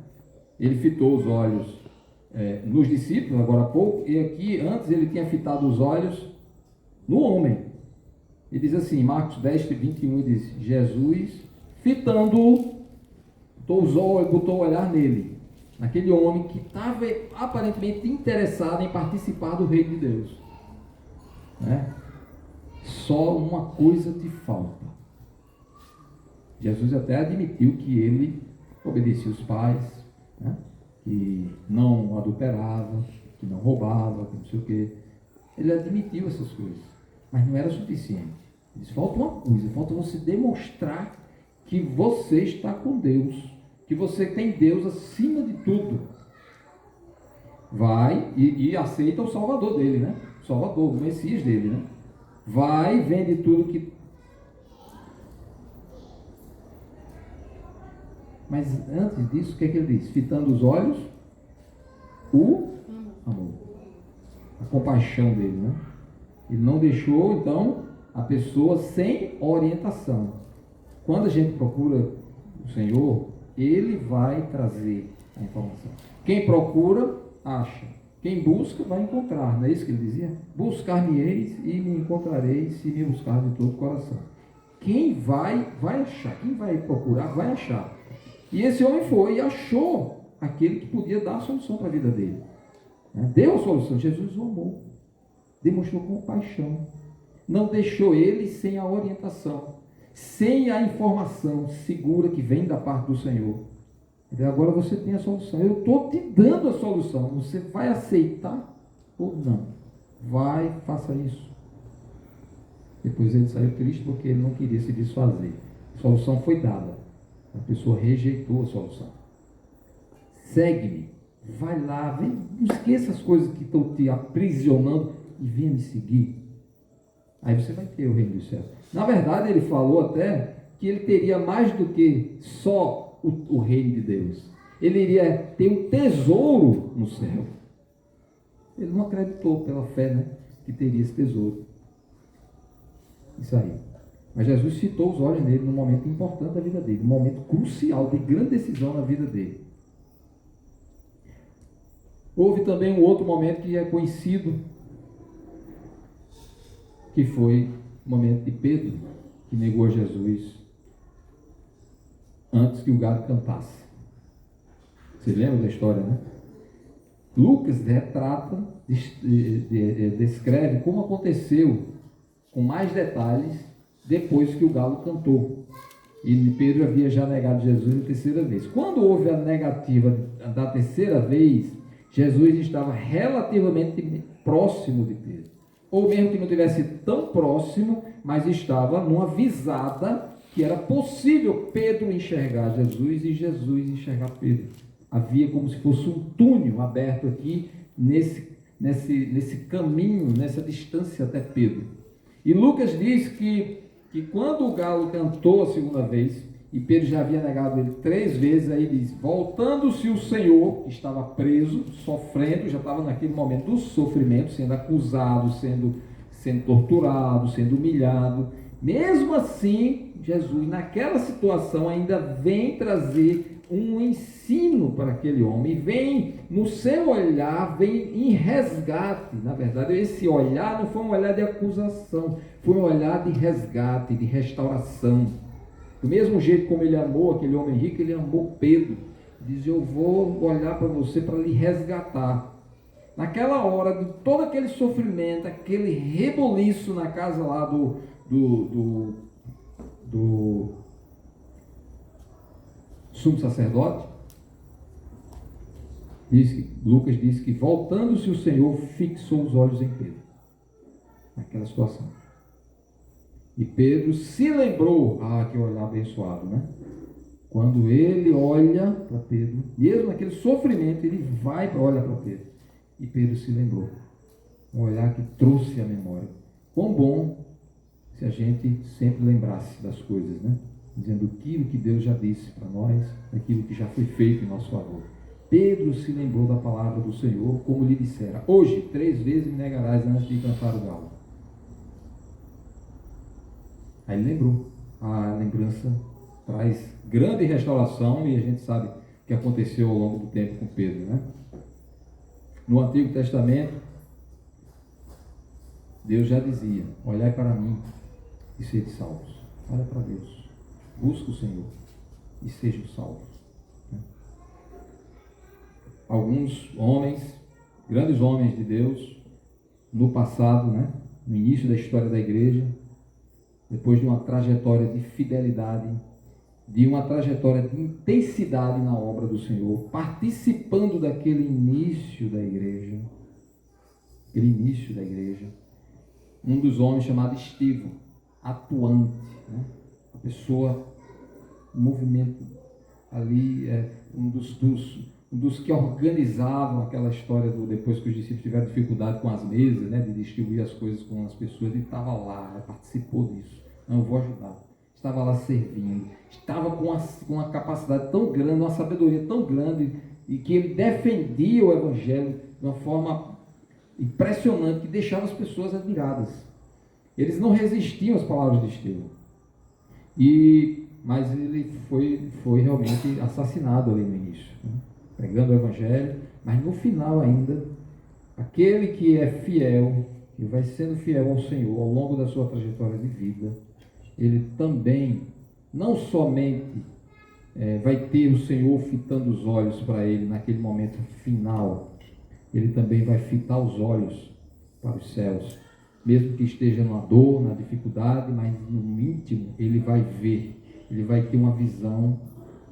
Ele fitou os olhos nos discípulos, agora há pouco, e aqui antes ele tinha fitado os olhos no homem. Ele diz assim, Marcos 10, 21, diz, Jesus, fitando-o, botou o olhar nele, naquele homem que estava aparentemente interessado em participar do reino de Deus. Né? Só uma coisa te falta. Jesus até admitiu que ele obedecia os pais, né? Que não adulterava, que não roubava, que não sei o quê. Ele admitiu essas coisas, mas não era suficiente. Ele disse, falta uma coisa, falta você demonstrar que você está com Deus, que você tem Deus acima de tudo. Vai e aceita o Salvador dele, né? O Salvador, o Messias dele, né? Vai, vende tudo que... Mas antes disso, o que é que ele diz? Fitando os olhos, o amor. a compaixão dele, né? Ele não deixou, então, a pessoa sem orientação. Quando a gente procura o Senhor, Ele vai trazer a informação. Quem procura, acha. Quem busca, vai encontrar. Não é isso que ele dizia? Buscar-me-eis e me encontrareis se me buscar de todo o coração. Quem vai achar. Quem vai procurar, vai achar. E esse homem foi e achou aquele que podia dar a solução para a vida dele. Deu a solução. Jesus o amou. Demonstrou compaixão. Não deixou ele sem a orientação, sem a informação segura que vem da parte do Senhor. Então agora você tem a solução. Eu estou te dando a solução. Você vai aceitar ou não? Vai, faça isso. Depois ele saiu triste porque ele não queria se desfazer. A solução foi dada. A pessoa rejeitou a solução. Segue-me. Vai lá, vem, não esqueça as coisas que estão te aprisionando e venha me seguir. Aí você vai ter o reino dos céus. Na verdade, ele falou até que ele teria mais do que só o reino de Deus. Ele iria ter um tesouro no céu. Ele não acreditou pela fé, né, que teria esse tesouro. Isso aí. Mas Jesus fitou os olhos nele num momento importante da vida dele, um momento crucial, de grande decisão na vida dele. Houve também um outro momento que é conhecido, que foi o momento de Pedro, que negou Jesus antes que o galo cantasse. Você lembra da história, né? Lucas retrata, descreve como aconteceu, com mais detalhes, depois que o galo cantou. E Pedro havia já negado Jesus a terceira vez. Quando houve a negativa da terceira vez, Jesus estava relativamente próximo de Pedro. Ou mesmo que não estivesse tão próximo, mas estava numa visada que era possível Pedro enxergar Jesus e Jesus enxergar Pedro. Havia como se fosse um túnel aberto aqui nesse caminho, nessa distância até Pedro. E Lucas diz que quando o galo cantou a segunda vez, e Pedro já havia negado ele 3 vezes, aí diz, voltando-se o Senhor, que estava preso, sofrendo, já estava naquele momento do sofrimento, sendo acusado, sendo torturado, sendo humilhado. Mesmo assim, Jesus, naquela situação, ainda vem trazer um ensino para aquele homem, vem no seu olhar, vem em resgate. Na verdade, esse olhar não foi um olhar de acusação, foi um olhar de resgate, de restauração. Do mesmo jeito como ele amou aquele homem rico, ele amou Pedro. Diz, eu vou olhar para você para lhe resgatar. Naquela hora, de todo aquele sofrimento, aquele reboliço na casa lá do sumo sacerdote, Lucas diz que voltando-se o Senhor fixou os olhos em Pedro. Naquela situação. E Pedro se lembrou, que olhar abençoado, né? Quando ele olha para Pedro, mesmo naquele sofrimento, ele vai para olhar para Pedro. E Pedro se lembrou. Um olhar que trouxe a memória. Quão bom se a gente sempre lembrasse das coisas, né? Dizendo aquilo que Deus já disse para nós, aquilo que já foi feito em nosso favor. Pedro se lembrou da palavra do Senhor, como lhe dissera, hoje 3 vezes me negarás antes de cantar o galo. Aí ele lembrou. A lembrança traz grande restauração e a gente sabe o que aconteceu ao longo do tempo com Pedro, né? No Antigo Testamento, Deus já dizia, olhai para mim e sede salvos. Olha para Deus. Busca o Senhor e sejam salvos. Alguns homens, grandes homens de Deus, no passado, né, no início da história da igreja, depois de uma trajetória de fidelidade, de uma trajetória de intensidade na obra do Senhor, participando daquele início da igreja, um dos homens chamado Estevão, atuante, né, a pessoa, um movimento ali, um dos que organizavam aquela história depois que os discípulos tiveram dificuldade com as mesas, né, de distribuir as coisas com as pessoas, ele estava lá, participou disso. Não, eu vou ajudar. Estava lá servindo, estava com uma capacidade tão grande, uma sabedoria tão grande, e que ele defendia o Evangelho de uma forma impressionante que deixava as pessoas admiradas. Eles não resistiam às palavras de Estevão. Mas ele foi realmente assassinado ali no início, né? Pregando o Evangelho, mas no final ainda, aquele que é fiel, que vai sendo fiel ao Senhor ao longo da sua trajetória de vida, ele também, não somente vai ter o Senhor fitando os olhos para ele naquele momento final, ele também vai fitar os olhos para os céus, mesmo que esteja na dor, na dificuldade, mas no íntimo ele vai ver, ele vai ter uma visão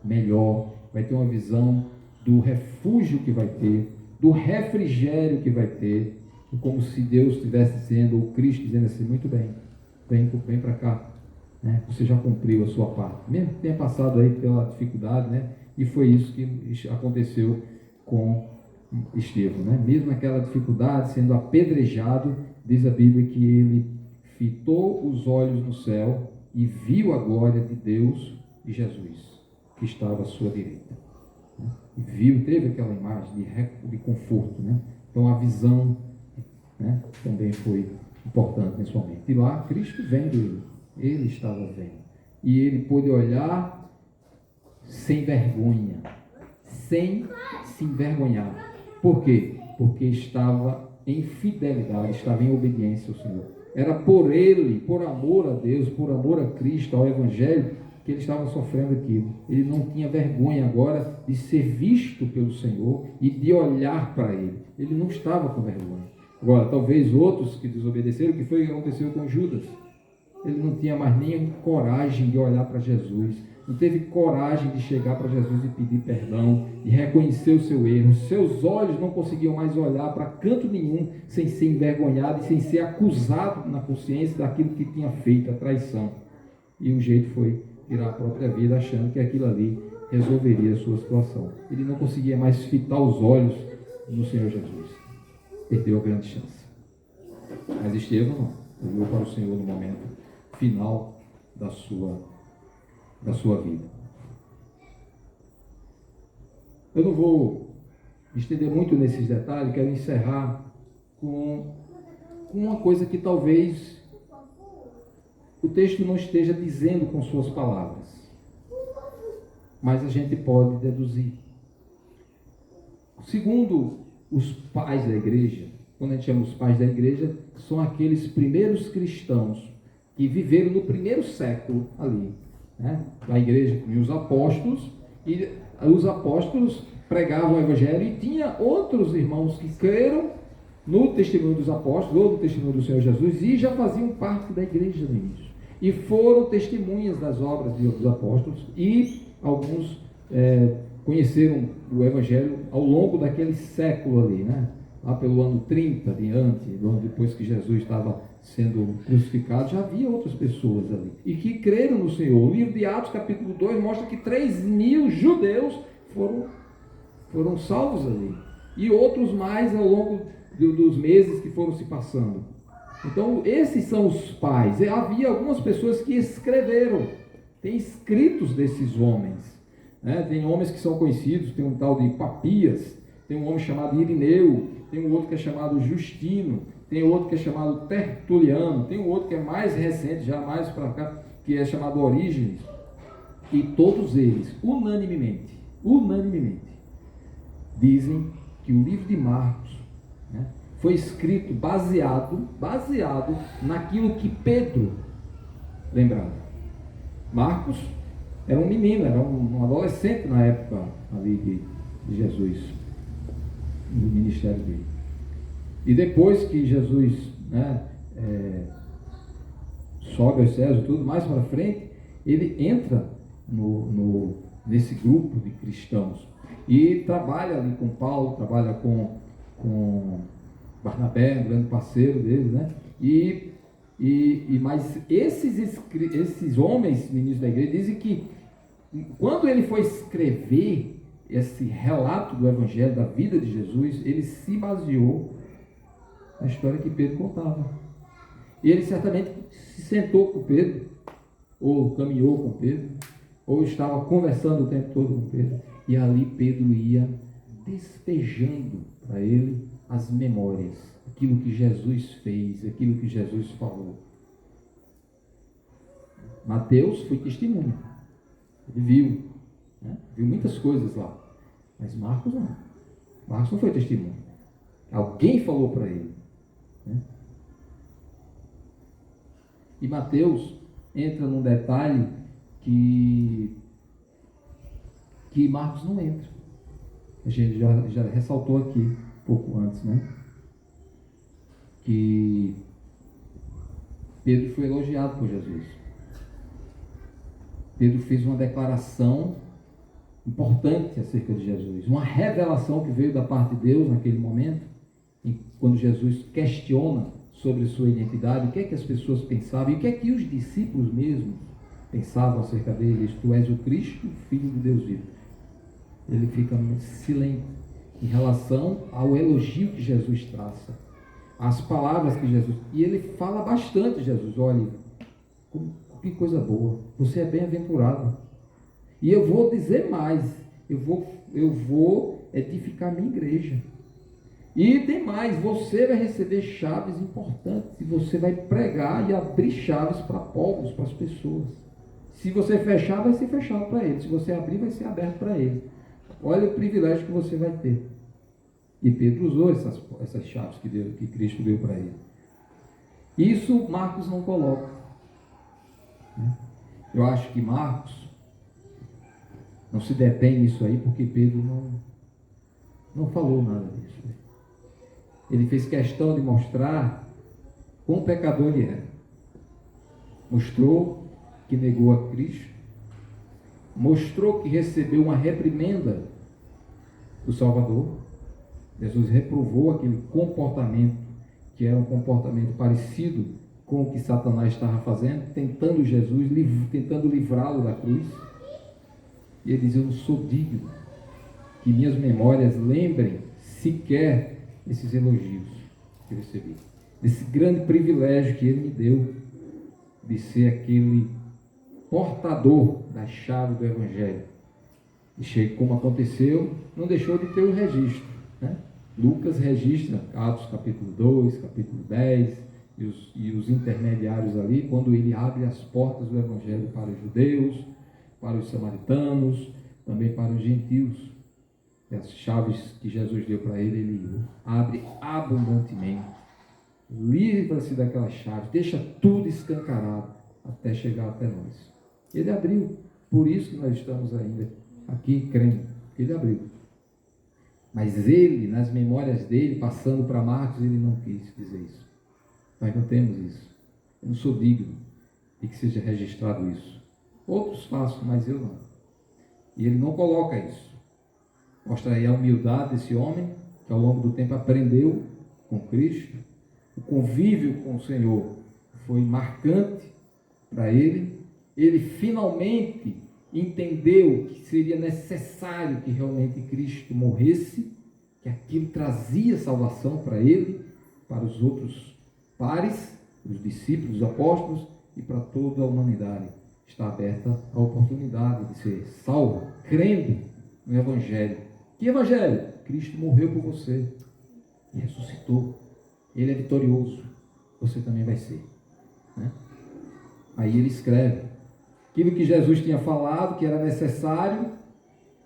melhor, vai ter uma visão do refúgio que vai ter, do refrigério que vai ter, como se Deus estivesse dizendo, ou Cristo dizendo assim, muito bem, vem para cá, né? Você já cumpriu a sua parte, mesmo que tenha passado aí pela dificuldade, né? E foi isso que aconteceu com Estevão, né? Mesmo naquela dificuldade, sendo apedrejado, diz a Bíblia que ele fitou os olhos no céu e viu a glória de Deus e Jesus, que estava à sua direita, né? E viu, teve aquela imagem de conforto, né? Então a visão, né, também foi importante nesse momento. E lá Cristo vendo ele estava vendo, e ele pôde olhar sem vergonha, sem se envergonhar. Por quê? Porque estava em fidelidade, estava em obediência ao Senhor. Era por ele, por amor a Deus, por amor a Cristo, ao Evangelho, que ele estava sofrendo aquilo. Ele não tinha vergonha agora de ser visto pelo Senhor e de olhar para ele. Ele não estava com vergonha. Agora, talvez outros que desobedeceram, o que foi que aconteceu com Judas? Ele não tinha mais nem coragem de olhar para Jesus, não teve coragem de chegar para Jesus e pedir perdão, e reconhecer o seu erro. Seus olhos não conseguiam mais olhar para canto nenhum sem ser envergonhado e sem ser acusado na consciência daquilo que tinha feito, a traição. E o jeito foi tirar a própria vida, achando que aquilo ali resolveria a sua situação. Ele não conseguia mais fitar os olhos no Senhor Jesus. Perdeu a grande chance. Mas Estevão não, olhou para o Senhor no momento final da sua vida. Eu não vou estender muito nesses detalhes, quero encerrar com uma coisa que talvez o texto não esteja dizendo com suas palavras, mas a gente pode deduzir. Segundo os pais da igreja, quando a gente chama os pais da igreja, são aqueles primeiros cristãos que viveram no primeiro século ali, né? A igreja tinha os apóstolos, e os apóstolos pregavam o evangelho, e tinha outros irmãos que creram no testemunho dos apóstolos, ou no testemunho do Senhor Jesus, e já faziam parte da igreja no início, e foram testemunhas das obras dos apóstolos, e alguns conheceram o evangelho ao longo daquele século ali, né? Lá pelo ano 30 adiante, depois que Jesus estava sendo crucificado, já havia outras pessoas ali, e que creram no Senhor. O livro de Atos, capítulo 2, mostra que 3.000 judeus foram salvos ali, e outros mais ao longo dos meses que foram se passando. Então, esses são os pais. Havia algumas pessoas que escreveram, tem escritos desses homens, né? Tem homens que são conhecidos, tem um tal de Papias, tem um homem chamado Irineu, tem um outro que é chamado Justino, tem outro que é chamado Tertuliano, tem um outro que é mais recente, já mais para cá, que é chamado Orígenes. E todos eles, unanimemente, dizem que o livro de Marcos, né, foi escrito baseado naquilo que Pedro lembrava. Marcos era um menino, era um adolescente na época ali de Jesus, no ministério dele. E depois que Jesus, né, sobe aos céus e tudo, mais para frente, ele entra nesse grupo de cristãos e trabalha ali com Paulo, trabalha com Barnabé, um grande parceiro deles, né? Mas esses homens, ministros da igreja, dizem que quando ele foi escrever esse relato do evangelho, da vida de Jesus, ele se baseou na história que Pedro contava. E ele certamente se sentou com Pedro, ou caminhou com Pedro, ou estava conversando o tempo todo com Pedro, e ali Pedro ia despejando para ele as memórias, aquilo que Jesus fez, aquilo que Jesus falou. Mateus foi testemunha, ele viu, né? Viu muitas coisas lá, mas Marcos não. Marcos não foi testemunha. Alguém falou para ele, né? E Mateus entra num detalhe que Marcos não entra. A gente já ressaltou aqui um pouco antes, né? Que Pedro foi elogiado por Jesus. Pedro fez uma declaração importante acerca de Jesus, uma revelação que veio da parte de Deus naquele momento, quando Jesus questiona sobre sua identidade, o que é que as pessoas pensavam e o que é que os discípulos mesmos pensavam acerca dele. Tu és o Cristo, Filho de Deus vivo. Ele fica silente em relação ao elogio que Jesus traça, as palavras que Jesus... E ele fala bastante, Jesus, olha, que coisa boa, você é bem-aventurado. E eu vou dizer mais, eu vou edificar minha igreja. E tem mais, você vai receber chaves importantes, e você vai pregar e abrir chaves para povos, para as pessoas. Se você fechar, vai ser fechado para ele. Se você abrir, vai ser aberto para ele. Olha o privilégio que você vai ter. E Pedro usou essas chaves que Cristo deu para ele. Isso Marcos não coloca. Eu acho que Marcos não se detém nisso aí, porque Pedro não falou nada disso. Ele fez questão de mostrar quão pecador ele era. Mostrou que negou a Cristo. Mostrou que recebeu uma reprimenda do Salvador. Jesus reprovou aquele comportamento, que era um comportamento parecido com o que Satanás estava fazendo, tentando livrá-lo da cruz. E ele diz, eu não sou digno que minhas memórias lembrem sequer esses elogios que eu recebi, desse grande privilégio que ele me deu, de ser aquele portador da chave do Evangelho. E como aconteceu, não deixou de ter o registro, né? Lucas registra Atos capítulo 2, capítulo 10 e os intermediários ali, quando ele abre as portas do Evangelho para os judeus, para os samaritanos, também para os gentios. E as chaves que Jesus deu para ele, ele abre abundantemente. Livra-se daquelas chaves, deixa tudo escancarado até chegar até nós. Ele abriu, por isso que nós estamos ainda aqui crendo. Ele abriu. Mas ele, nas memórias dele, passando para Marcos, ele não quis dizer isso. Nós não temos isso. Eu não sou digno de que seja registrado isso. Outros façam, mas eu não. E ele não coloca isso. Mostra aí a humildade desse homem, que ao longo do tempo aprendeu com Cristo. O convívio com o Senhor foi marcante para ele. Ele finalmente entendeu que seria necessário que realmente Cristo morresse, que aquilo trazia salvação para ele, para os outros pares, os discípulos, os apóstolos e para toda a humanidade. Está aberta a oportunidade de ser salvo, crendo no Evangelho. Que Evangelho? Cristo morreu por você e ressuscitou. Ele é vitorioso. Você também vai ser, né? Aí ele escreve aquilo que Jesus tinha falado, que era necessário.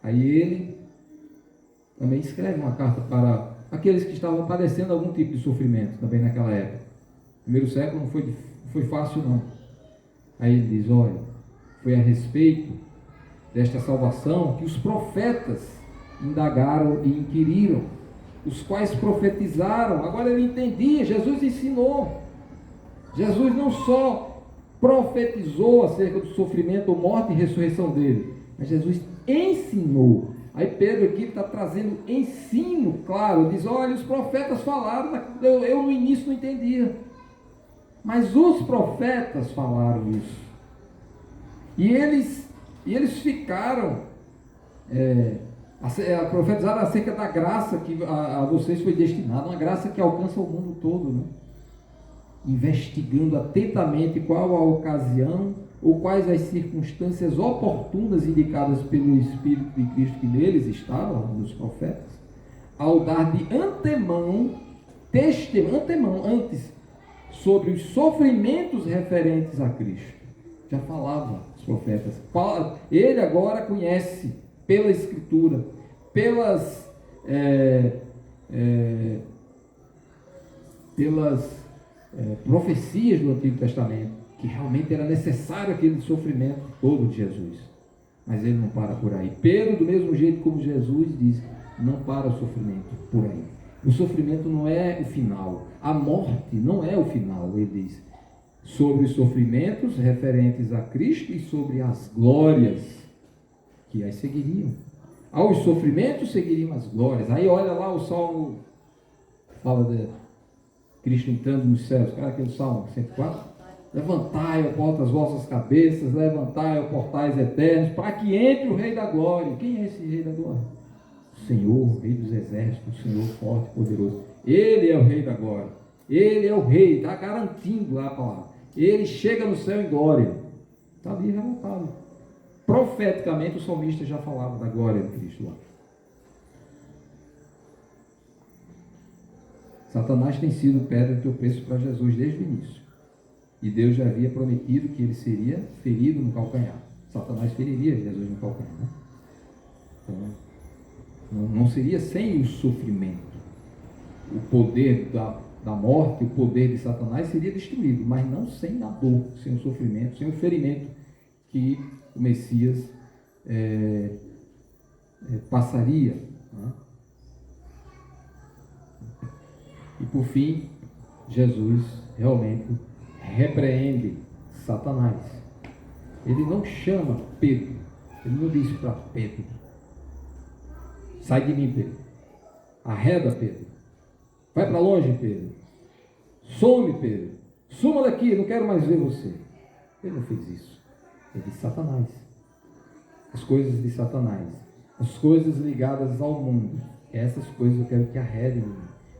Aí ele também escreve uma carta para aqueles que estavam padecendo algum tipo de sofrimento também naquela época. No primeiro século não foi fácil não. Aí ele diz, olha, foi a respeito desta salvação que os profetas indagaram e inquiriram, os quais profetizaram. Agora ele entendia, Jesus ensinou. Jesus não só profetizou acerca do sofrimento, morte e ressurreição dele, mas Jesus ensinou. Aí Pedro aqui está trazendo ensino, claro, diz, olha, os profetas falaram, eu no início não entendia, mas os profetas falaram isso, e eles ficaram profetizaram acerca da graça que a vocês foi destinada, uma graça que alcança o mundo todo, né? Investigando atentamente qual a ocasião ou quais as circunstâncias oportunas indicadas pelo Espírito de Cristo que neles estava, nos profetas, ao dar de antemão, antes, sobre os sofrimentos referentes a Cristo. Já falava os profetas. Ele agora conhece pela Escritura, pelas profecias do Antigo Testamento, que realmente era necessário aquele sofrimento todo de Jesus. Mas ele não para por aí. Pedro, do mesmo jeito como Jesus, diz: não para o sofrimento por aí. O sofrimento não é o final. A morte não é o final, ele diz. Sobre os sofrimentos referentes a Cristo e sobre as glórias que as seguiriam. Aos sofrimentos seguiriam as glórias. Aí olha lá o Salmo, fala de Cristo entrando nos céus. Cara, aquele Salmo 104. Levantai, ó portas, as vossas cabeças, levantai, ó portais eternos, para que entre o Rei da Glória. Quem é esse Rei da Glória? O Senhor, o Rei dos Exércitos, o Senhor forte e poderoso. Ele é o Rei da Glória. Ele é o Rei, está garantindo lá a palavra. Ele chega no céu em glória. Está ali relatado. Profeticamente o salmista já falava da glória de Cristo lá. Satanás tem sido pedra de tropeço para Jesus desde o início. E Deus já havia prometido que ele seria ferido no calcanhar. Satanás feriria Jesus no calcanhar, né? Então, não seria sem o sofrimento. O poder da morte, o poder de Satanás seria destruído, mas não sem a dor, sem o sofrimento, sem o ferimento que o Messias passaria, né? E por fim, Jesus realmente repreende Satanás. Ele não chama Pedro, ele não diz para Pedro: sai de mim, Pedro, arreda, Pedro, vai para longe, Pedro, some, Pedro, suma daqui, não quero mais ver você. Ele não fez isso. Ele disse: Satanás, as coisas de Satanás, as coisas ligadas ao mundo, essas coisas eu quero que arredem,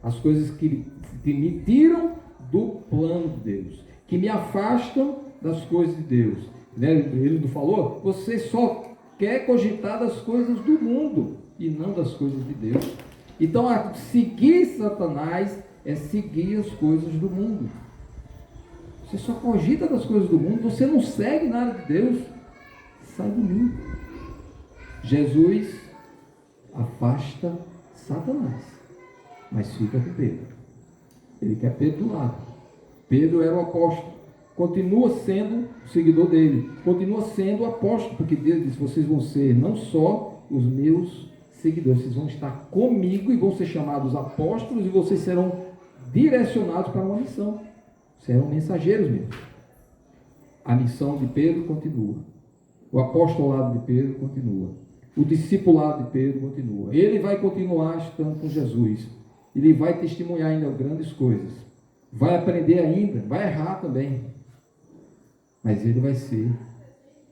as coisas que me tiram do plano de Deus, que me afastam das coisas de Deus. Ele não falou? Você só quer cogitar das coisas do mundo e não das coisas de Deus. Então, seguir Satanás é seguir as coisas do mundo. Você só cogita das coisas do mundo, você não segue nada de Deus. Sai de mim. Jesus afasta Satanás, mas fica com Pedro. Ele quer Pedro do lado. Pedro era o apóstolo, continua sendo o seguidor dele, continua sendo o apóstolo, porque Deus disse: vocês vão ser não só os meus seguidores, vocês vão estar comigo e vão ser chamados apóstolos, e vocês serão direcionados para uma missão, serão mensageiros mesmo. A missão de Pedro continua, o apostolado de Pedro continua, o discipulado de Pedro continua. Ele vai continuar estando com Jesus, ele vai testemunhar ainda grandes coisas, vai aprender ainda, vai errar também, mas ele vai ser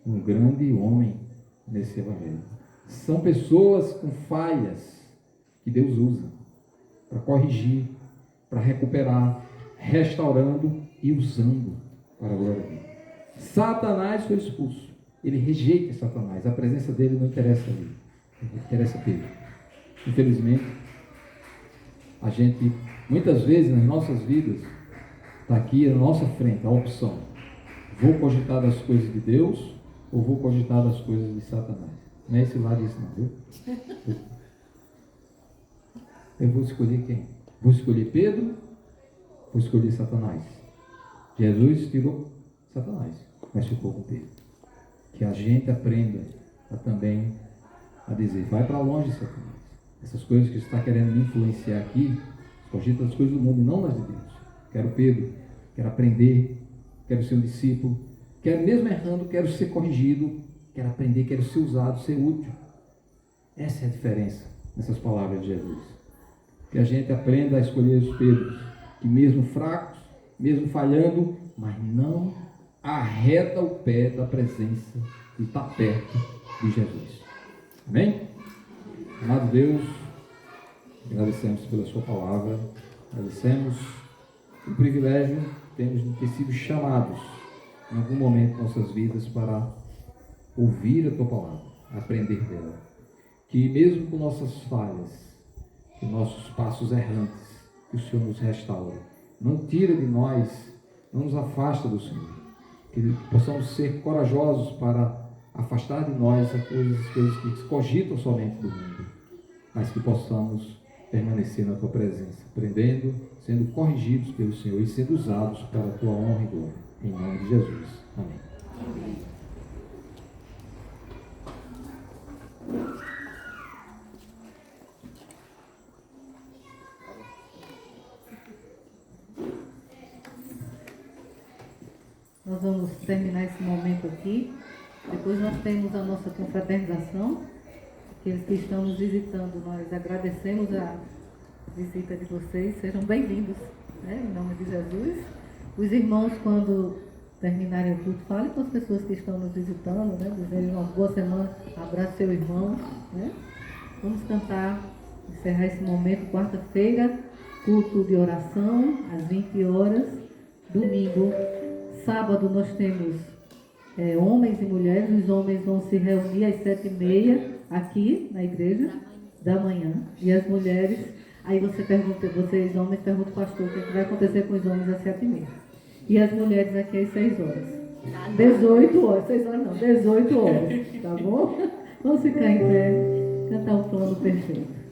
um grande homem nesse evangelho. São pessoas com falhas que Deus usa para corrigir, para recuperar, restaurando e usando para a glória dele. Satanás foi expulso. Ele rejeita Satanás. A presença dele não interessa a ele. Interessa a Pedro. Infelizmente, a gente, muitas vezes nas nossas vidas, está aqui na nossa frente a opção: vou cogitar das coisas de Deus ou vou cogitar das coisas de Satanás? Não é esse lado isso não, viu? Eu vou escolher quem? Vou escolher Pedro? Vou escolher Satanás? Jesus tirou Satanás, mas ficou com Pedro. Que a gente aprenda também a dizer: vai para longe, Satanás. Essas coisas que você está querendo me influenciar aqui, cogita das coisas do mundo e não das de Deus. Quero Pedro, quero aprender, quero ser um discípulo, quero, mesmo errando, quero ser corrigido, quero aprender, quero ser usado, ser útil. Essa é a diferença nessas palavras de Jesus. Que a gente aprenda a escolher os Pedros, que mesmo fracos, mesmo falhando, mas não arreda o pé da presença e está perto de Jesus. Amém? Amado Deus, agradecemos pela sua palavra, agradecemos o privilégio que temos de ter sido chamados em algum momento de nossas vidas para ouvir a tua palavra, aprender dela. Que mesmo com nossas falhas, com nossos passos errantes, que o Senhor nos restaure. Não tira de nós, não nos afasta do Senhor. Que possamos ser corajosos para afastar de nós as coisas que se cogitam somente do mundo, mas que possamos permanecer na Tua presença, aprendendo, sendo corrigidos pelo Senhor e sendo usados para a Tua honra e glória. Em nome de Jesus. Amém. Nós vamos terminar esse momento aqui. Depois nós temos a nossa confraternização. Aqueles que estão nos visitando, nós agradecemos a visita de vocês. Sejam bem-vindos, né? Em nome de Jesus. Os irmãos, quando terminarem o culto, falem com as pessoas que estão nos visitando, né? Desejem uma boa semana. Abrace seu irmão, né? Vamos cantar, encerrar esse momento, quarta-feira, culto de oração, às 20 horas. Domingo, sábado, nós temos homens e mulheres. Os homens vão se reunir às 7h30 aqui na igreja da manhã. E as mulheres, aí vocês homens perguntam, pastor, o que vai acontecer com os homens às 7h30? E as mulheres aqui às 6 horas. 18 horas, 6 horas não, 18 horas, tá bom? Vamos ficar em pé, cantar o plano perfeito.